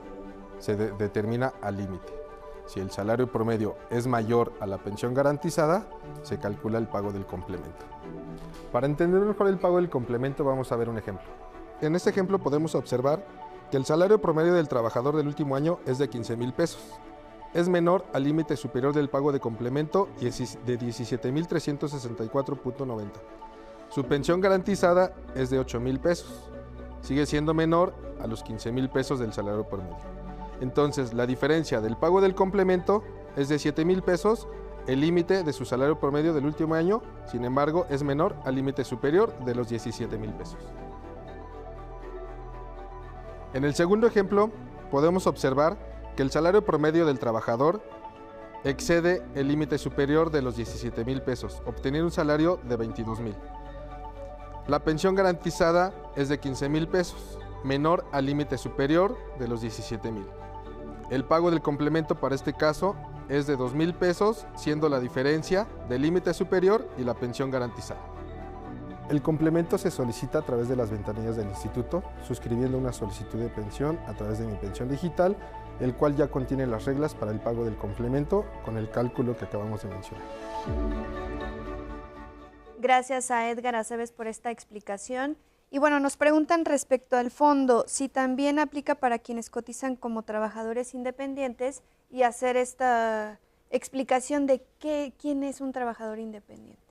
se determina al límite. Si el salario promedio es mayor a la pensión garantizada, se calcula el pago del complemento. Para entender mejor el pago del complemento, vamos a ver un ejemplo. En este ejemplo podemos observar que el salario promedio del trabajador del último año es de 15,000 pesos. Es menor al límite superior del pago de complemento y es de 17.364.90. Su pensión garantizada es de 8,000 pesos. Sigue siendo menor a los 15,000 pesos del salario promedio. Entonces, la diferencia del pago del complemento es de 7,000 pesos, el límite de su salario promedio del último año, sin embargo, es menor al límite superior de los 17,000 pesos. En el segundo ejemplo, podemos observar que el salario promedio del trabajador excede el límite superior de los 17,000 pesos, obteniendo un salario de 22,000. La pensión garantizada es de 15,000 pesos, menor al límite superior de los 17,000. El pago del complemento para este caso es de 2,000 pesos, siendo la diferencia del límite superior y la pensión garantizada. El complemento se solicita a través de las ventanillas del instituto, suscribiendo una solicitud de pensión a través de Mi Pensión Digital, el cual ya contiene las reglas para el pago del complemento con el cálculo que acabamos de mencionar. Gracias a Edgar Aceves por esta explicación. Y bueno, nos preguntan respecto al fondo, si también aplica para quienes cotizan como trabajadores independientes y hacer esta explicación de quién es un trabajador independiente.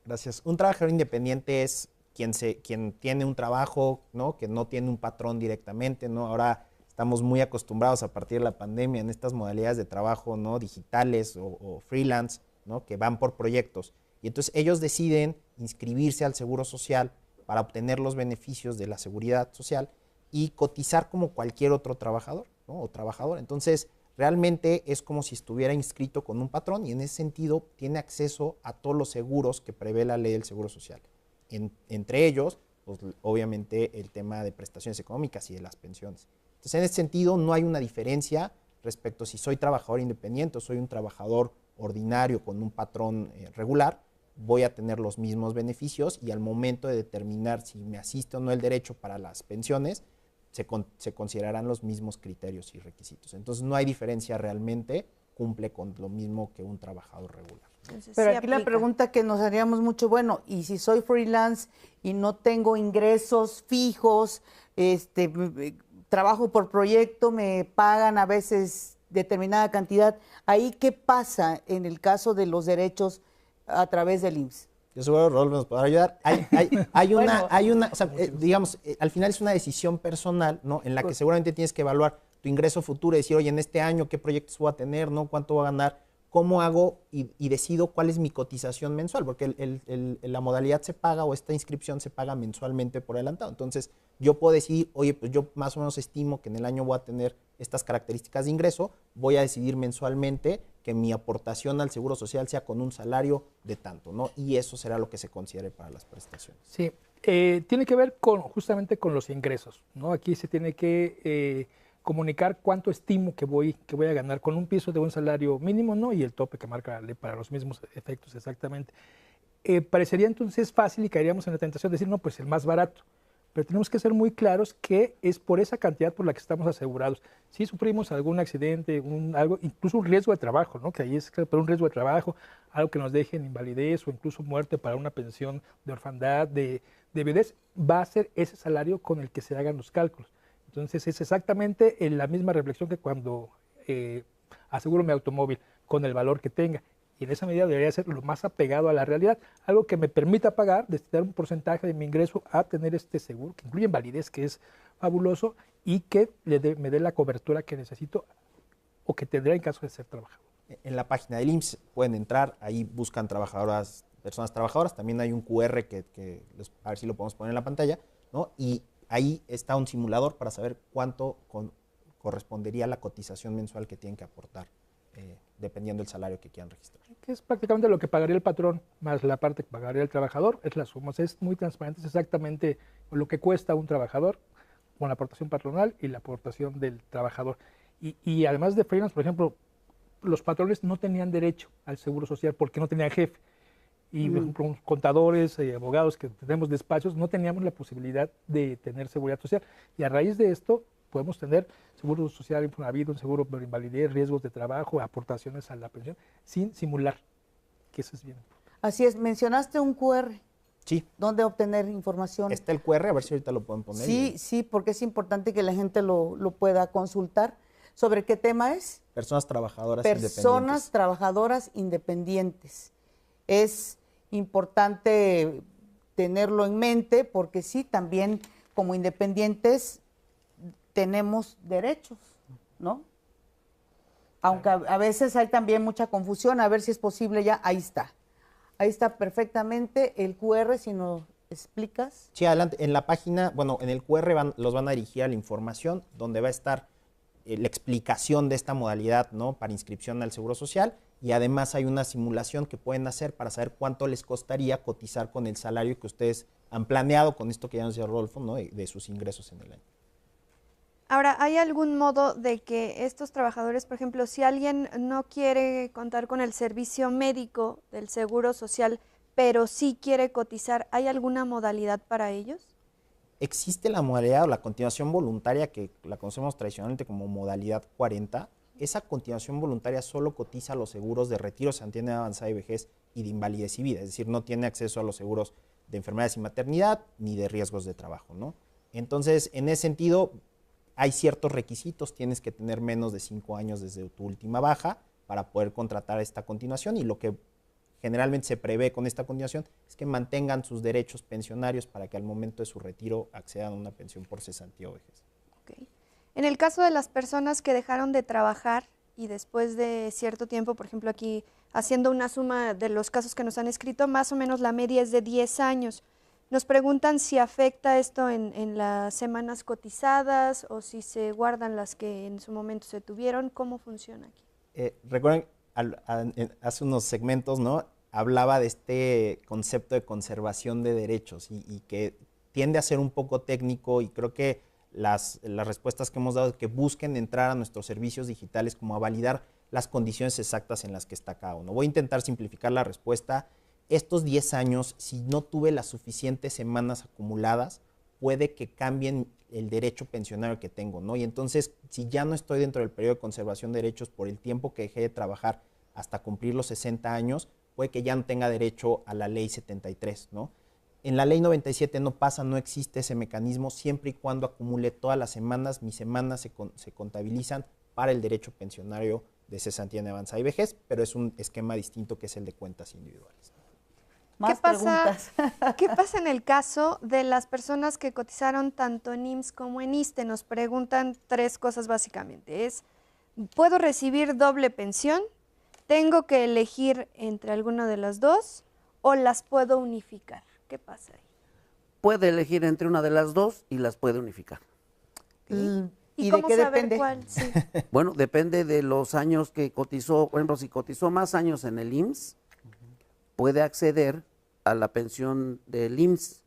Gracias. Un trabajador independiente es quien tiene un trabajo, ¿no? Que no tiene un patrón directamente, ¿no? Ahora estamos muy acostumbrados a partir de la pandemia en estas modalidades de trabajo, ¿no? Digitales o freelance, ¿no? Que van por proyectos. Y entonces ellos deciden inscribirse al Seguro Social para obtener los beneficios de la seguridad social y cotizar como cualquier otro trabajador. ¿no? O trabajador. Entonces, realmente es como si estuviera inscrito con un patrón y en ese sentido tiene acceso a todos los seguros que prevé la ley del Seguro Social. Entre ellos, pues, obviamente, el tema de prestaciones económicas y de las pensiones. Entonces, en ese sentido, no hay una diferencia respecto a si soy trabajador independiente o soy un trabajador ordinario con un patrón regular, voy a tener los mismos beneficios y al momento de determinar si me asiste o no el derecho para las pensiones, se considerarán los mismos criterios y requisitos. Entonces no hay diferencia realmente, cumple con lo mismo que un trabajador regular. Entonces, pero sí aquí aplica. La pregunta que nos haríamos mucho, bueno, y si soy freelance y no tengo ingresos fijos, trabajo por proyecto, me pagan a veces determinada cantidad, ¿ahí qué pasa en el caso de los derechos a través del IMSS? Yo seguro Raúl nos podrá ayudar. O sea, digamos, al final es una decisión personal, ¿no? En la que seguramente tienes que evaluar tu ingreso futuro y decir, oye, en este año, ¿qué proyectos voy a tener, no? ¿Cuánto voy a ganar? ¿Cómo hago? Y decido cuál es mi cotización mensual, porque la modalidad se paga o esta inscripción se paga mensualmente por adelantado. Entonces, yo puedo decidir, oye, pues yo más o menos estimo que en el año voy a tener estas características de ingreso, voy a decidir mensualmente que mi aportación al Seguro Social sea con un salario de tanto, ¿no? Y eso será lo que se considere para las prestaciones. Sí, tiene que ver justamente con los ingresos, ¿no? Aquí se tiene que comunicar cuánto estimo que voy a ganar con un piso de un salario mínimo, ¿no? Y el tope que marca la ley para los mismos efectos exactamente. Parecería entonces fácil y caeríamos en la tentación de decir, no, pues el más barato. Pero tenemos que ser muy claros que es por esa cantidad por la que estamos asegurados. Si sufrimos algún accidente, algo, incluso un riesgo de trabajo, ¿no? Que ahí es por un riesgo de trabajo, algo que nos deje en invalidez o incluso muerte para una pensión de orfandad, de viudez, va a ser ese salario con el que se hagan los cálculos. Entonces es exactamente la misma reflexión que cuando aseguro mi automóvil, con el valor que tenga. Y en esa medida debería ser lo más apegado a la realidad, algo que me permita pagar, destinar un porcentaje de mi ingreso a tener este seguro, que incluye validez, que es fabuloso, y que me dé la cobertura que necesito o que tendría en caso de ser trabajador. En la página del IMSS pueden entrar, ahí buscan personas trabajadoras, también hay un QR que a ver si lo podemos poner en la pantalla, ¿no? Y ahí está un simulador para saber cuánto correspondería la cotización mensual que tienen que aportar, dependiendo del salario que quieran registrar. Que es prácticamente lo que pagaría el patrón más la parte que pagaría el trabajador, es la suma. Es muy transparente, es exactamente lo que cuesta un trabajador con la aportación patronal y la aportación del trabajador. Y además de freelance, por ejemplo, los patrones no tenían derecho al seguro social porque no tenían jefe. Y por ejemplo, contadores, abogados que tenemos despachos, no teníamos la posibilidad de tener seguridad social. Y a raíz de esto podemos tener seguro social, Infonavit, un seguro por invalidez, riesgos de trabajo, aportaciones a la pensión, sin simular, que eso es bien. Así es, mencionaste un QR. Sí. ¿Dónde obtener información? Está el QR, a ver si ahorita lo pueden poner. Sí, porque es importante que la gente lo pueda consultar. ¿Sobre qué tema es? Personas trabajadoras independientes. Personas trabajadoras independientes. Es importante tenerlo en mente porque sí, también como independientes tenemos derechos, ¿no? Aunque a veces hay también mucha confusión, a ver si es posible ya, ahí está perfectamente el QR, si nos explicas. Sí, adelante, en la página, bueno, en el QR los van a dirigir a la información, donde va a estar la explicación de esta modalidad, ¿no? Para inscripción al Seguro Social, y además hay una simulación que pueden hacer para saber cuánto les costaría cotizar con el salario que ustedes han planeado con esto que ya nos decía Rodolfo, ¿no? De sus ingresos en el año. Ahora, ¿hay algún modo de que estos trabajadores, por ejemplo, si alguien no quiere contar con el servicio médico del Seguro Social, pero sí quiere cotizar, ¿hay alguna modalidad para ellos? Existe la modalidad o la continuación voluntaria que la conocemos tradicionalmente como modalidad 40. Esa continuación voluntaria solo cotiza a los seguros de retiro, sanidad avanzada y vejez y de invalidez y vida, es decir, no tiene acceso a los seguros de enfermedades y maternidad ni de riesgos de trabajo, ¿no? Entonces, en ese sentido, hay ciertos requisitos, tienes que tener menos de 5 años desde tu última baja para poder contratar esta continuación, y lo que generalmente se prevé con esta continuación es que mantengan sus derechos pensionarios para que al momento de su retiro accedan a una pensión por cesantía o vejez. Okay. En el caso de las personas que dejaron de trabajar y después de cierto tiempo, por ejemplo aquí haciendo una suma de los casos que nos han escrito, más o menos la media es de 10 años. Nos preguntan si afecta esto en las semanas cotizadas o si se guardan las que en su momento se tuvieron. ¿Cómo funciona aquí? Recuerden, hace unos segmentos, ¿no?, hablaba de este concepto de conservación de derechos y que tiende a ser un poco técnico, y creo que las respuestas que hemos dado es que busquen entrar a nuestros servicios digitales como a validar las condiciones exactas en las que está cada uno. Voy a intentar simplificar la respuesta. Estos 10 años, si no tuve las suficientes semanas acumuladas, puede que cambien el derecho pensionario que tengo, ¿no? Y entonces, si ya no estoy dentro del periodo de conservación de derechos por el tiempo que dejé de trabajar hasta cumplir los 60 años, puede que ya no tenga derecho a la ley 73, ¿no? En la ley 97 no pasa, no existe ese mecanismo, siempre y cuando acumule todas las semanas, mis semanas se contabilizan para el derecho pensionario de cesantía en avanzada y vejez, pero es un esquema distinto que es el de cuentas individuales. Más preguntas. ¿Qué pasa en el caso de las personas que cotizaron tanto en IMSS como en ISSSTE? Nos preguntan 3 cosas básicamente. ¿Puedo recibir doble pensión? ¿Tengo que elegir entre alguna de las dos o las puedo unificar? ¿Qué pasa ahí? Puede elegir entre una de las dos y las puede unificar. ¿Y cómo de qué saber depende? cuál? Sí. Bueno, depende de los años que cotizó. Por ejemplo, si cotizó más años en el IMSS, puede acceder a la pensión del IMSS.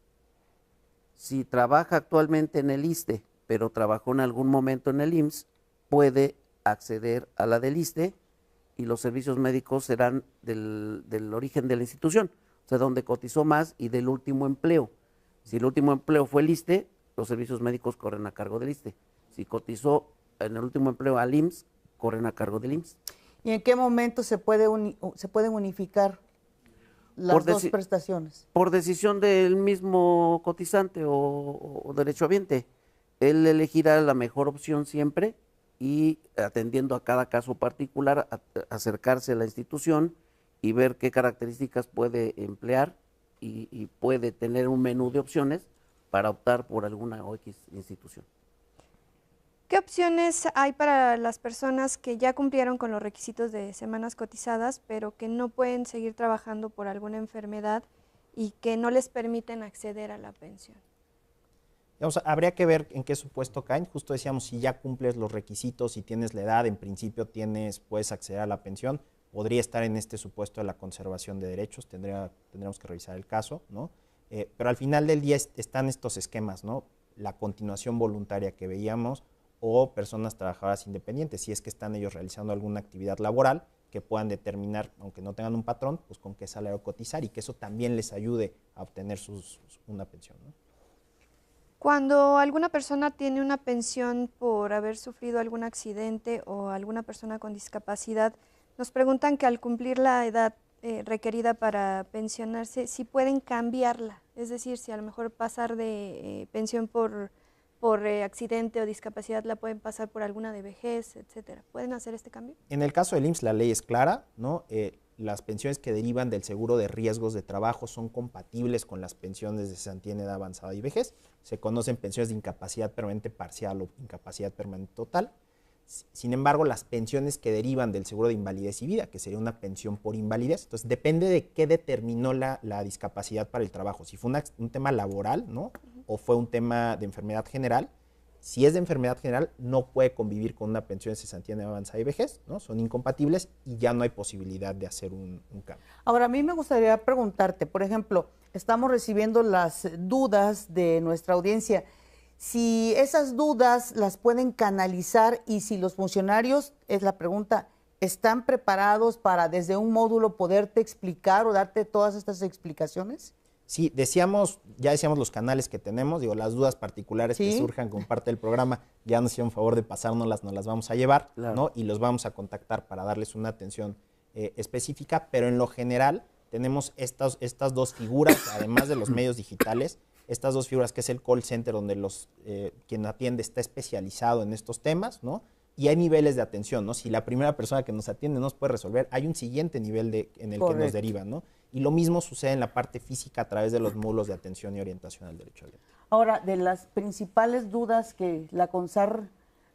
Si trabaja actualmente en el ISSSTE, pero trabajó en algún momento en el IMSS, puede acceder a la del ISSSTE, y los servicios médicos serán del origen de la institución, o sea, donde cotizó más y del último empleo. Si el último empleo fue el ISSSTE, los servicios médicos corren a cargo del ISSSTE. Si cotizó en el último empleo al IMSS, corren a cargo del IMSS. ¿Y en qué momento se pueden unificar las dos prestaciones? Por decisión del mismo cotizante o derechohabiente. Él elegirá la mejor opción siempre y, atendiendo a cada caso particular, acercarse a la institución y ver qué características puede emplear y puede tener un menú de opciones para optar por alguna o X institución. ¿Qué opciones hay para las personas que ya cumplieron con los requisitos de semanas cotizadas, pero que no pueden seguir trabajando por alguna enfermedad y que no les permiten acceder a la pensión? Digamos, habría que ver en qué supuesto caen. Justo decíamos, si ya cumples los requisitos y tienes la edad, en principio puedes acceder a la pensión, podría estar en este supuesto de la conservación de derechos, tendríamos que revisar el caso, ¿no? Pero al final del día están estos esquemas, ¿no? La continuación voluntaria que veíamos, o personas trabajadoras independientes, si es que están ellos realizando alguna actividad laboral, que puedan determinar, aunque no tengan un patrón, pues con qué salario cotizar, y que eso también les ayude a obtener una pensión, ¿no? Cuando alguna persona tiene una pensión por haber sufrido algún accidente o alguna persona con discapacidad, nos preguntan que al cumplir la edad requerida para pensionarse, si pueden cambiarla, es decir, si a lo mejor pasar de pensión por accidente o discapacidad la pueden pasar por alguna de vejez, etcétera. ¿Pueden hacer este cambio? En el caso del IMSS la ley es clara, ¿no? Las pensiones que derivan del seguro de riesgos de trabajo son compatibles con las pensiones de cesantía en edad avanzada y vejez. Se conocen pensiones de incapacidad permanente parcial o incapacidad permanente total. Sin embargo, las pensiones que derivan del seguro de invalidez y vida, que sería una pensión por invalidez, entonces depende de qué determinó la discapacidad para el trabajo. Si fue un tema laboral, ¿no? O fue un tema de enfermedad general. Si es de enfermedad general, no puede convivir con una pensión de cesantía en avanzada y vejez, ¿no? Son incompatibles y ya no hay posibilidad de hacer un cambio. Ahora, a mí me gustaría preguntarte, por ejemplo, estamos recibiendo las dudas de nuestra audiencia. Si esas dudas las pueden canalizar y si los funcionarios, es la pregunta, ¿están preparados para desde un módulo poderte explicar o darte todas estas explicaciones? Sí, ya decíamos los canales que tenemos, digo, las dudas particulares que surjan con parte del programa, ya nos hicieron favor de pasárnoslas, nos las vamos a llevar, claro, ¿no? Y los vamos a contactar para darles una atención específica, pero en lo general tenemos estas dos figuras, además de los medios digitales, estas dos figuras que es el call center, donde quien atiende está especializado en estos temas, ¿no? Y hay niveles de atención, ¿no? Si la primera persona que nos atiende no nos puede resolver, hay un siguiente nivel en el Correcto. que nos deriva, ¿no? Y lo mismo sucede en la parte física a través de los módulos de atención y orientación al derecho abierto. Ahora, de las principales dudas que la CONSAR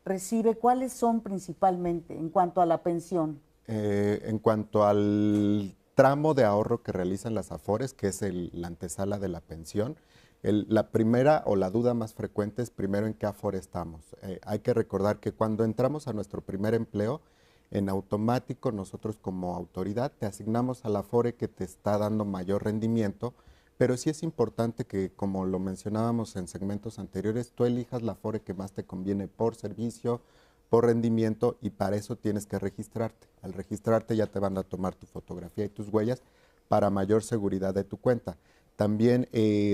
recibe, ¿cuáles son principalmente en cuanto a la pensión? En cuanto al tramo de ahorro que realizan las AFORES, que es la antesala de la pensión. La primera o la duda más frecuente es primero en qué AFORE estamos. Hay que recordar que cuando entramos a nuestro primer empleo, en automático nosotros como autoridad te asignamos a la AFORE que te está dando mayor rendimiento, pero sí es importante que, como lo mencionábamos en segmentos anteriores, tú elijas la AFORE que más te conviene por servicio, por rendimiento, y para eso tienes que registrarte. Al registrarte ya te van a tomar tu fotografía y tus huellas para mayor seguridad de tu cuenta. También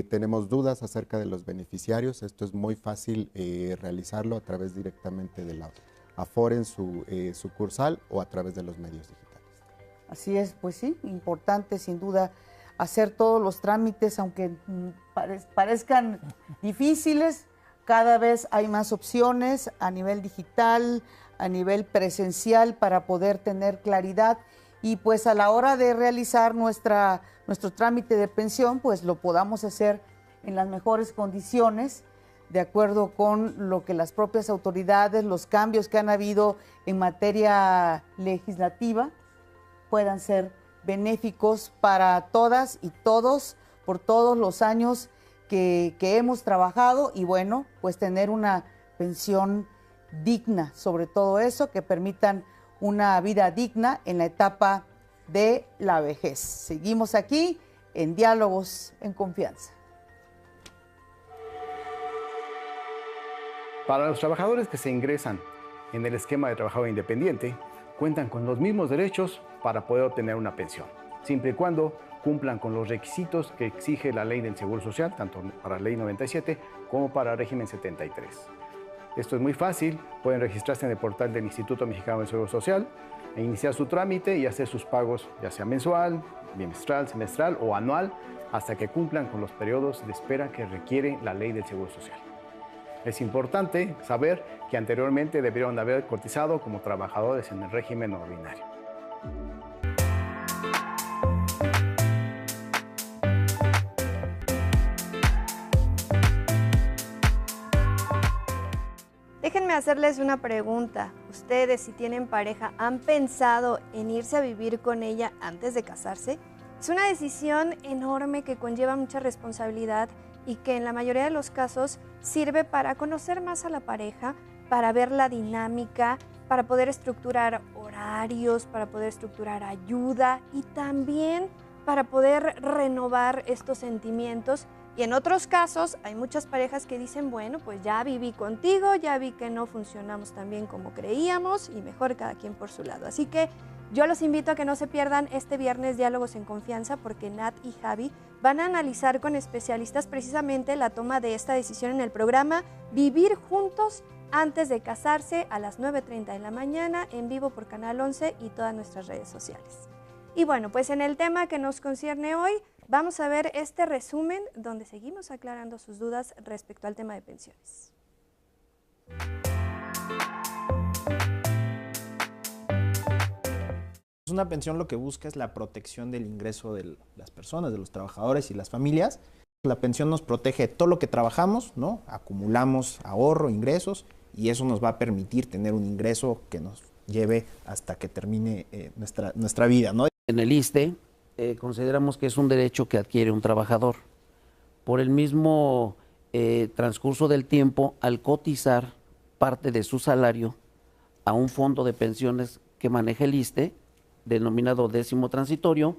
tenemos dudas acerca de los beneficiarios. Esto es muy fácil realizarlo a través directamente de la AFORE en su sucursal o a través de los medios digitales. Así es, pues sí, importante sin duda hacer todos los trámites, aunque parezcan difíciles. Cada vez hay más opciones a nivel digital, a nivel presencial, para poder tener claridad y pues a la hora de realizar nuestro trámite de pensión, pues lo podamos hacer en las mejores condiciones, de acuerdo con lo que las propias autoridades, los cambios que han habido en materia legislativa, puedan ser benéficos para todas y todos por todos los años que hemos trabajado y bueno, pues tener una pensión digna, sobre todo eso, que permitan una vida digna en la etapa de la vejez. Seguimos aquí en Diálogos en Confianza. Para los trabajadores que se ingresan en el esquema de trabajador independiente, cuentan con los mismos derechos para poder obtener una pensión, siempre y cuando cumplan con los requisitos que exige la Ley del Seguro Social, tanto para la Ley 97 como para el régimen 73. Esto es muy fácil, pueden registrarse en el portal del Instituto Mexicano del Seguro Social e iniciar su trámite y hacer sus pagos, ya sea mensual, bimestral, semestral o anual, hasta que cumplan con los periodos de espera que requiere la Ley del Seguro Social. Es importante saber que anteriormente debieron haber cotizado como trabajadores en el régimen ordinario. Déjenme hacerles una pregunta. Ustedes, si tienen pareja, ¿han pensado en irse a vivir con ella antes de casarse? Es una decisión enorme que conlleva mucha responsabilidad y que en la mayoría de los casos sirve para conocer más a la pareja, para ver la dinámica, para poder estructurar horarios, para poder estructurar ayuda y también para poder renovar estos sentimientos. Y en otros casos hay muchas parejas que dicen, bueno, pues ya viví contigo, ya vi que no funcionamos tan bien como creíamos y mejor cada quien por su lado. Así que yo los invito a que no se pierdan este viernes Diálogos en Confianza, porque Nat y Javi van a analizar con especialistas precisamente la toma de esta decisión en el programa Vivir Juntos antes de casarse, a las 9:30 de la mañana, en vivo por Canal 11 y todas nuestras redes sociales. Y bueno, pues en el tema que nos concierne hoy, vamos a ver este resumen donde seguimos aclarando sus dudas respecto al tema de pensiones. Una pensión lo que busca es la protección del ingreso de las personas, de los trabajadores y las familias. La pensión nos protege de todo lo que trabajamos, ¿no? Acumulamos ahorro, ingresos, y eso nos va a permitir tener un ingreso que nos lleve hasta que termine nuestra vida, ¿no? En el ISSSTE consideramos que es un derecho que adquiere un trabajador. Por el mismo transcurso del tiempo, al cotizar parte de su salario a un fondo de pensiones que maneja el ISSSTE, denominado décimo transitorio,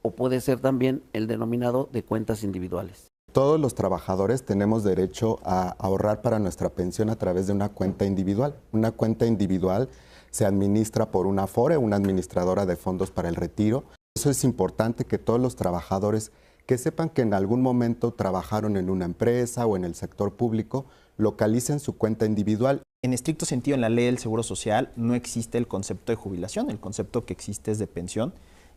o puede ser también el denominado de cuentas individuales. Todos los trabajadores tenemos derecho a ahorrar para nuestra pensión a través de una cuenta individual. Una cuenta individual se administra por una AFORE, una administradora de fondos para el retiro. Eso es importante, que todos los trabajadores que sepan que en algún momento trabajaron en una empresa o en el sector público, localicen su cuenta individual. En estricto sentido, en la Ley del Seguro Social no existe el concepto de jubilación, el concepto que existe es de pensión,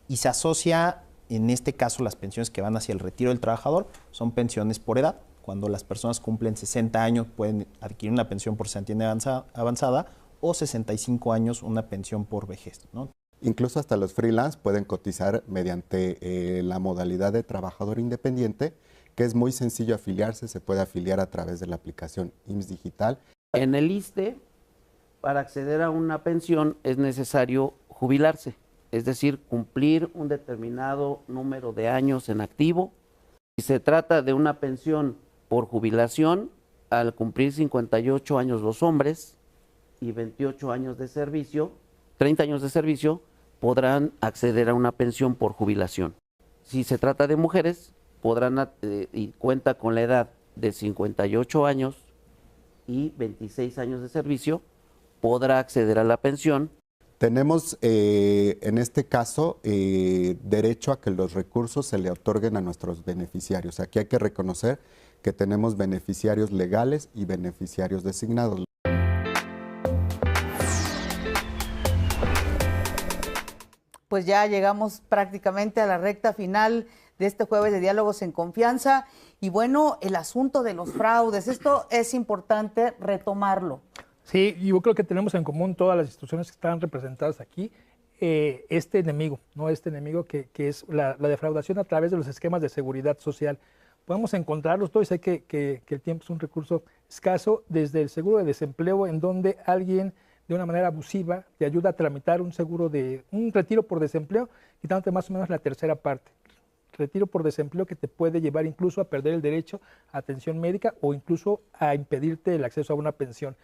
y se asocia, en este caso, las pensiones que van hacia el retiro del trabajador son pensiones por edad. Cuando las personas cumplen 60 años pueden adquirir una pensión por cesantía avanzada o 65 años una pensión por vejez, ¿no? Incluso hasta los freelance pueden cotizar mediante la modalidad de trabajador independiente, que es muy sencillo afiliarse, se puede afiliar a través de la aplicación IMSS Digital. En el ISSSTE, para acceder a una pensión es necesario jubilarse. es decir, cumplir un determinado número de años en activo. Si se trata de una pensión por jubilación, al cumplir 58 años los hombres y 28 años de servicio, 30 años de servicio, podrán acceder a una pensión por jubilación. Si se trata de mujeres, podrán y cuenta con la edad de 58 años y 26 años de servicio, podrá acceder a la pensión. Tenemos en este caso derecho a que los recursos se le otorguen a nuestros beneficiarios. Aquí hay que reconocer que tenemos beneficiarios legales y beneficiarios designados. Pues ya llegamos prácticamente a la recta final de este jueves de Diálogos en Confianza. Y bueno, el asunto de los fraudes, esto es importante retomarlo. Sí, yo creo que tenemos en común todas las instituciones que están representadas aquí, este enemigo, ¿no? Este enemigo que es la defraudación a través de los esquemas de seguridad social. Podemos encontrarlos todos, sé que el tiempo es un recurso escaso, desde el seguro de desempleo, en donde alguien de una manera abusiva te ayuda a tramitar un seguro de un retiro por desempleo, quitándote más o menos la tercera parte. Retiro por desempleo que te puede llevar incluso a perder el derecho a atención médica o incluso a impedirte el acceso a una pensión.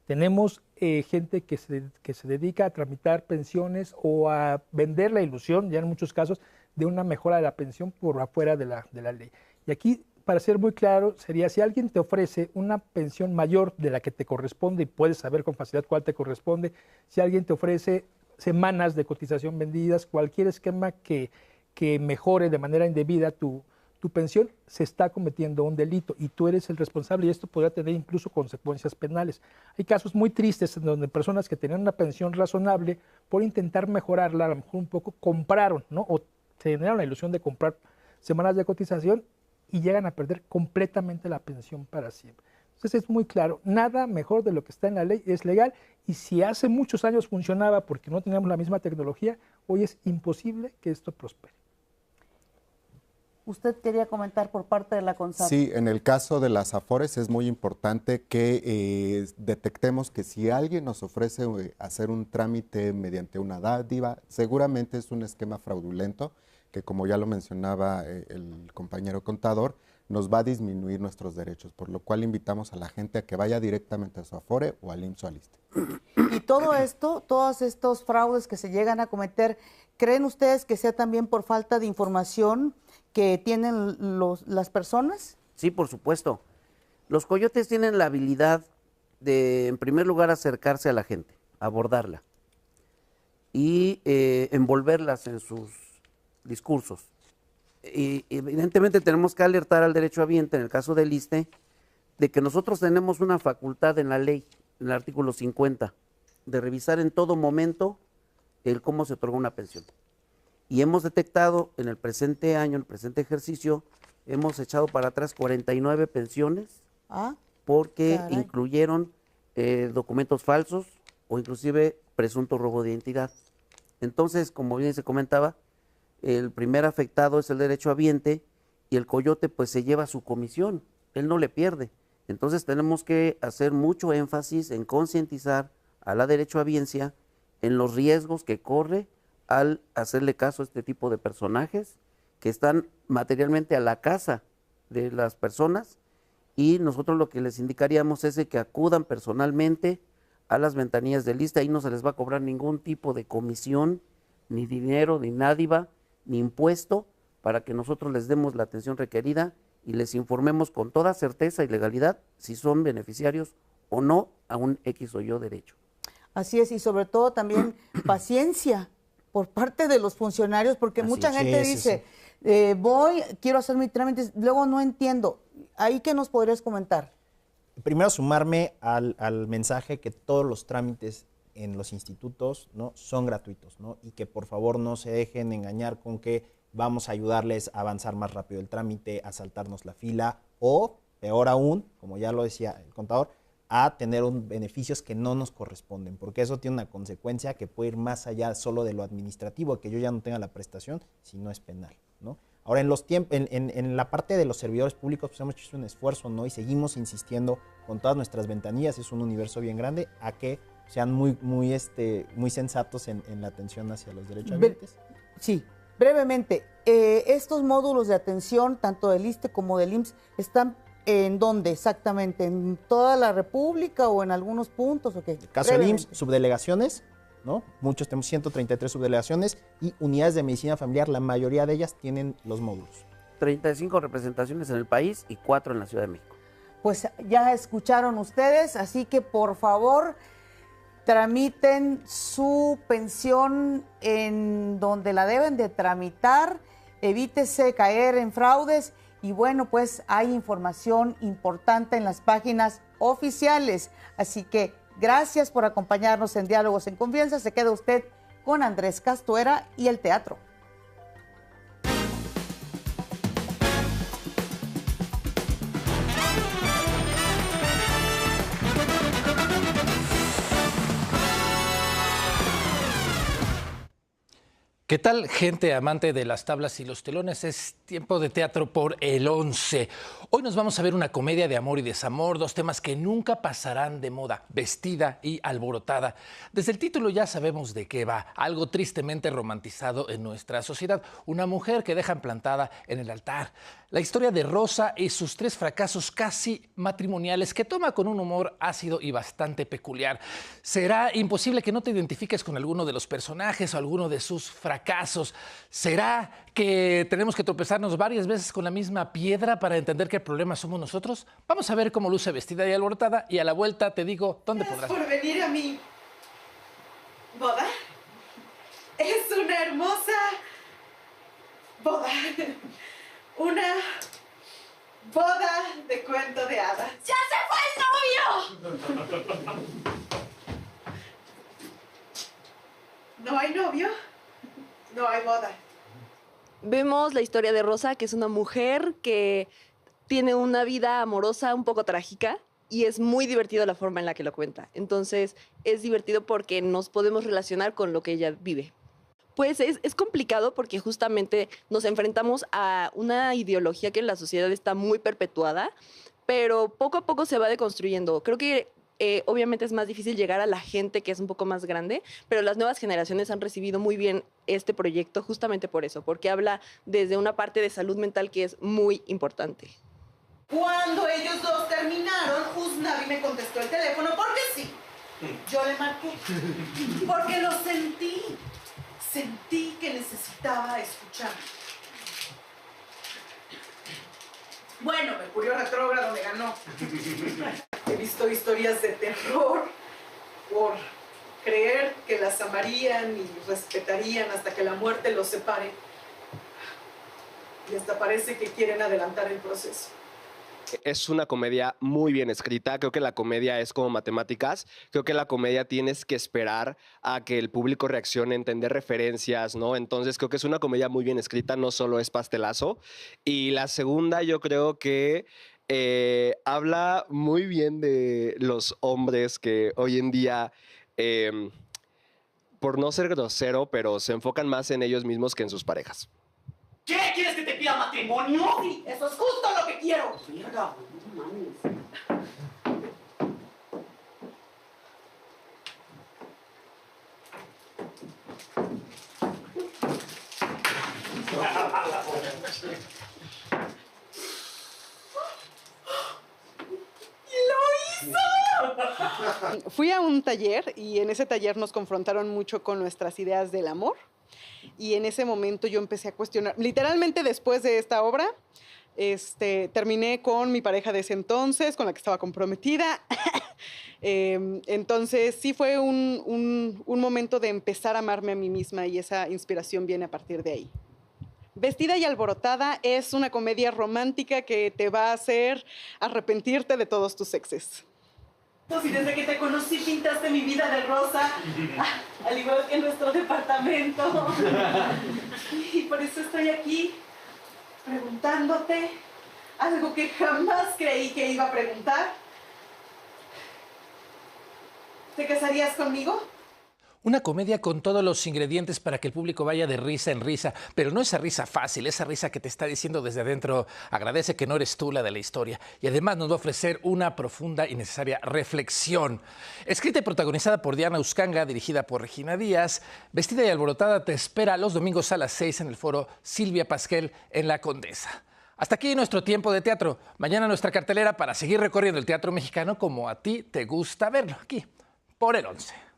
Tenemos gente que se dedica a tramitar pensiones o a vender la ilusión, ya en muchos casos, de una mejora de la pensión por afuera de la ley. Y aquí, para ser muy claro, sería si alguien te ofrece una pensión mayor de la que te corresponde y puedes saber con facilidad cuál te corresponde, si alguien te ofrece semanas de cotización vendidas, cualquier esquema que mejore de manera indebida tu pensión, se está cometiendo un delito y tú eres el responsable y esto podría tener incluso consecuencias penales. Hay casos muy tristes en donde personas que tenían una pensión razonable, por intentar mejorarla, a lo mejor un poco, compraron, ¿no? O se generaron la ilusión de comprar semanas de cotización y llegan a perder completamente la pensión para siempre. Entonces es muy claro, nada mejor de lo que está en la ley es legal y si hace muchos años funcionaba porque no teníamos la misma tecnología, hoy es imposible que esto prospere. Usted quería comentar por parte de la CONSAR. Sí, en el caso de las AFORES es muy importante que detectemos que si alguien nos ofrece hacer un trámite mediante una dádiva, seguramente es un esquema fraudulento que, como ya lo mencionaba el compañero contador, nos va a disminuir nuestros derechos, por lo cual invitamos a la gente a que vaya directamente a su AFORE o al IMSS o al ISSSTE. Y todo esto, todos estos fraudes que se llegan a cometer, ¿creen ustedes que sea también por falta de información que tienen las personas? Sí, por supuesto. Los coyotes tienen la habilidad de, en primer lugar, acercarse a la gente, abordarla y envolverlas en sus discursos. Y evidentemente tenemos que alertar al derechohabiente, en el caso del ISSSTE, de que nosotros tenemos una facultad en la ley, en el artículo 50, de revisar en todo momento el cómo se otorga una pensión. Y hemos detectado en el presente año, en el presente ejercicio, hemos echado para atrás 49 pensiones porque incluyeron documentos falsos o inclusive presunto robo de identidad. Entonces, como bien se comentaba, el primer afectado es el derechohabiente y el coyote pues se lleva su comisión, él no le pierde. Entonces tenemos que hacer mucho énfasis en concientizar a la derechohabiencia en los riesgos que corre al hacerle caso a este tipo de personajes que están materialmente a la casa de las personas, y nosotros lo que les indicaríamos es de que acudan personalmente a las ventanillas del ISSSTE. Ahí no se les va a cobrar ningún tipo de comisión, ni dinero, ni dádiva, ni impuesto, para que nosotros les demos la atención requerida y les informemos con toda certeza y legalidad si son beneficiarios o no a un X o Y derecho. Así es, y sobre todo también paciencia por parte de los funcionarios, porque mucha gente dice, voy, quiero hacer mi trámite, luego no entiendo. ¿Ahí qué nos podrías comentar? Primero, sumarme al mensaje que todos los trámites en los institutos, ¿no?, son gratuitos, ¿no?, y que por favor no se dejen engañar con que vamos a ayudarles a avanzar más rápido el trámite, a saltarnos la fila o, peor aún, como ya lo decía el contador, a tener beneficios que no nos corresponden, porque eso tiene una consecuencia que puede ir más allá solo de lo administrativo, que yo ya no tenga la prestación, si no es penal, ¿no? Ahora, en la parte de los servidores públicos, pues hemos hecho un esfuerzo, ¿no?, y seguimos insistiendo con todas nuestras ventanillas, es un universo bien grande, a que sean muy sensatos en la atención hacia los derechohabientes. Sí, brevemente, estos módulos de atención, tanto del ISSSTE como del IMSS, ¿están en dónde exactamente? ¿En toda la República o en algunos puntos? ¿O qué? En el caso del IMSS, subdelegaciones, ¿no? Muchos tenemos 133 subdelegaciones y unidades de medicina familiar, la mayoría de ellas tienen los módulos. 35 representaciones en el país y 4 en la Ciudad de México. Pues ya escucharon ustedes, así que por favor tramiten su pensión en donde la deben de tramitar, evítese caer en fraudes y bueno, pues hay información importante en las páginas oficiales. Así que gracias por acompañarnos en Diálogos en Confianza. Se queda usted con Andrés Castuera y el teatro. ¿Qué tal, gente amante de las tablas y los telones? Es tiempo de teatro por el 11. Hoy nos vamos a ver una comedia de amor y desamor, dos temas que nunca pasarán de moda, Vestida y Alborotada. Desde el título ya sabemos de qué va, algo tristemente romantizado en nuestra sociedad, una mujer que dejan plantada en el altar. La historia de Rosa y sus 3 fracasos casi matrimoniales que toma con un humor ácido y bastante peculiar. Será imposible que no te identifiques con alguno de los personajes o alguno de sus fracasos. ¿Será que tenemos que tropezarnos varias veces con la misma piedra para entender que el problema somos nosotros? Vamos a ver cómo luce Vestida y Alborotada y a la vuelta te digo dónde podrás. Por venir a mi boda. Es una hermosa boda. Una boda de cuento de hadas. ¡Ya se fue el novio! ¿No hay novio? No hay boda. Vemos la historia de Rosa, que es una mujer que tiene una vida amorosa un poco trágica y es muy divertido la forma en la que lo cuenta. Entonces, es divertido porque nos podemos relacionar con lo que ella vive. Pues es complicado porque justamente nos enfrentamos a una ideología que en la sociedad está muy perpetuada, pero poco a poco se va deconstruyendo. Creo que obviamente es más difícil llegar a la gente que es un poco más grande, pero las nuevas generaciones han recibido muy bien este proyecto justamente por eso, porque habla desde una parte de salud mental que es muy importante. Cuando ellos dos terminaron, Usnavi me contestó el teléfono porque sí. Yo le marqué porque lo sentí. Sentí que necesitaba escuchar. Bueno, Mercurio retrógrado me ganó. He visto historias de terror por creer que las amarían y respetarían hasta que la muerte los separe. Y hasta parece que quieren adelantar el proceso. Es una comedia muy bien escrita. Creo que la comedia es como matemáticas. Creo que la comedia tienes que esperar a que el público reaccione, entender referencias, ¿no? Entonces creo que es una comedia muy bien escrita, no solo es pastelazo. Y la segunda, yo creo que habla muy bien de los hombres que hoy en día, por no ser grosero, pero se enfocan más en ellos mismos que en sus parejas. ¿Qué? ¿Quieres que te pida matrimonio? Sí, eso es justo lo que quiero. Mierda, no mames. Fui a un taller y en ese taller nos confrontaron mucho con nuestras ideas del amor. Y en ese momento yo empecé a cuestionar, literalmente después de esta obra, terminé con mi pareja de ese entonces, con la que estaba comprometida. Entonces sí fue un momento de empezar a amarme a mí misma y esa inspiración viene a partir de ahí. Vestida y Alborotada es una comedia romántica que te va a hacer arrepentirte de todos tus exes. Y desde que te conocí pintaste mi vida de rosa, al igual que nuestro departamento. Y por eso estoy aquí, preguntándote algo que jamás creí que iba a preguntar. ¿Te casarías conmigo? Una comedia con todos los ingredientes para que el público vaya de risa en risa, pero no esa risa fácil, esa risa que te está diciendo desde adentro, agradece que no eres tú la de la historia. Y además nos va a ofrecer una profunda y necesaria reflexión. Escrita y protagonizada por Diana Uscanga, dirigida por Regina Díaz, Vestida y Alborotada te espera los domingos a las 6 en el foro Silvia Pasquel en La Condesa. Hasta aquí nuestro tiempo de teatro. Mañana nuestra cartelera para seguir recorriendo el teatro mexicano como a ti te gusta verlo, aquí por el 11.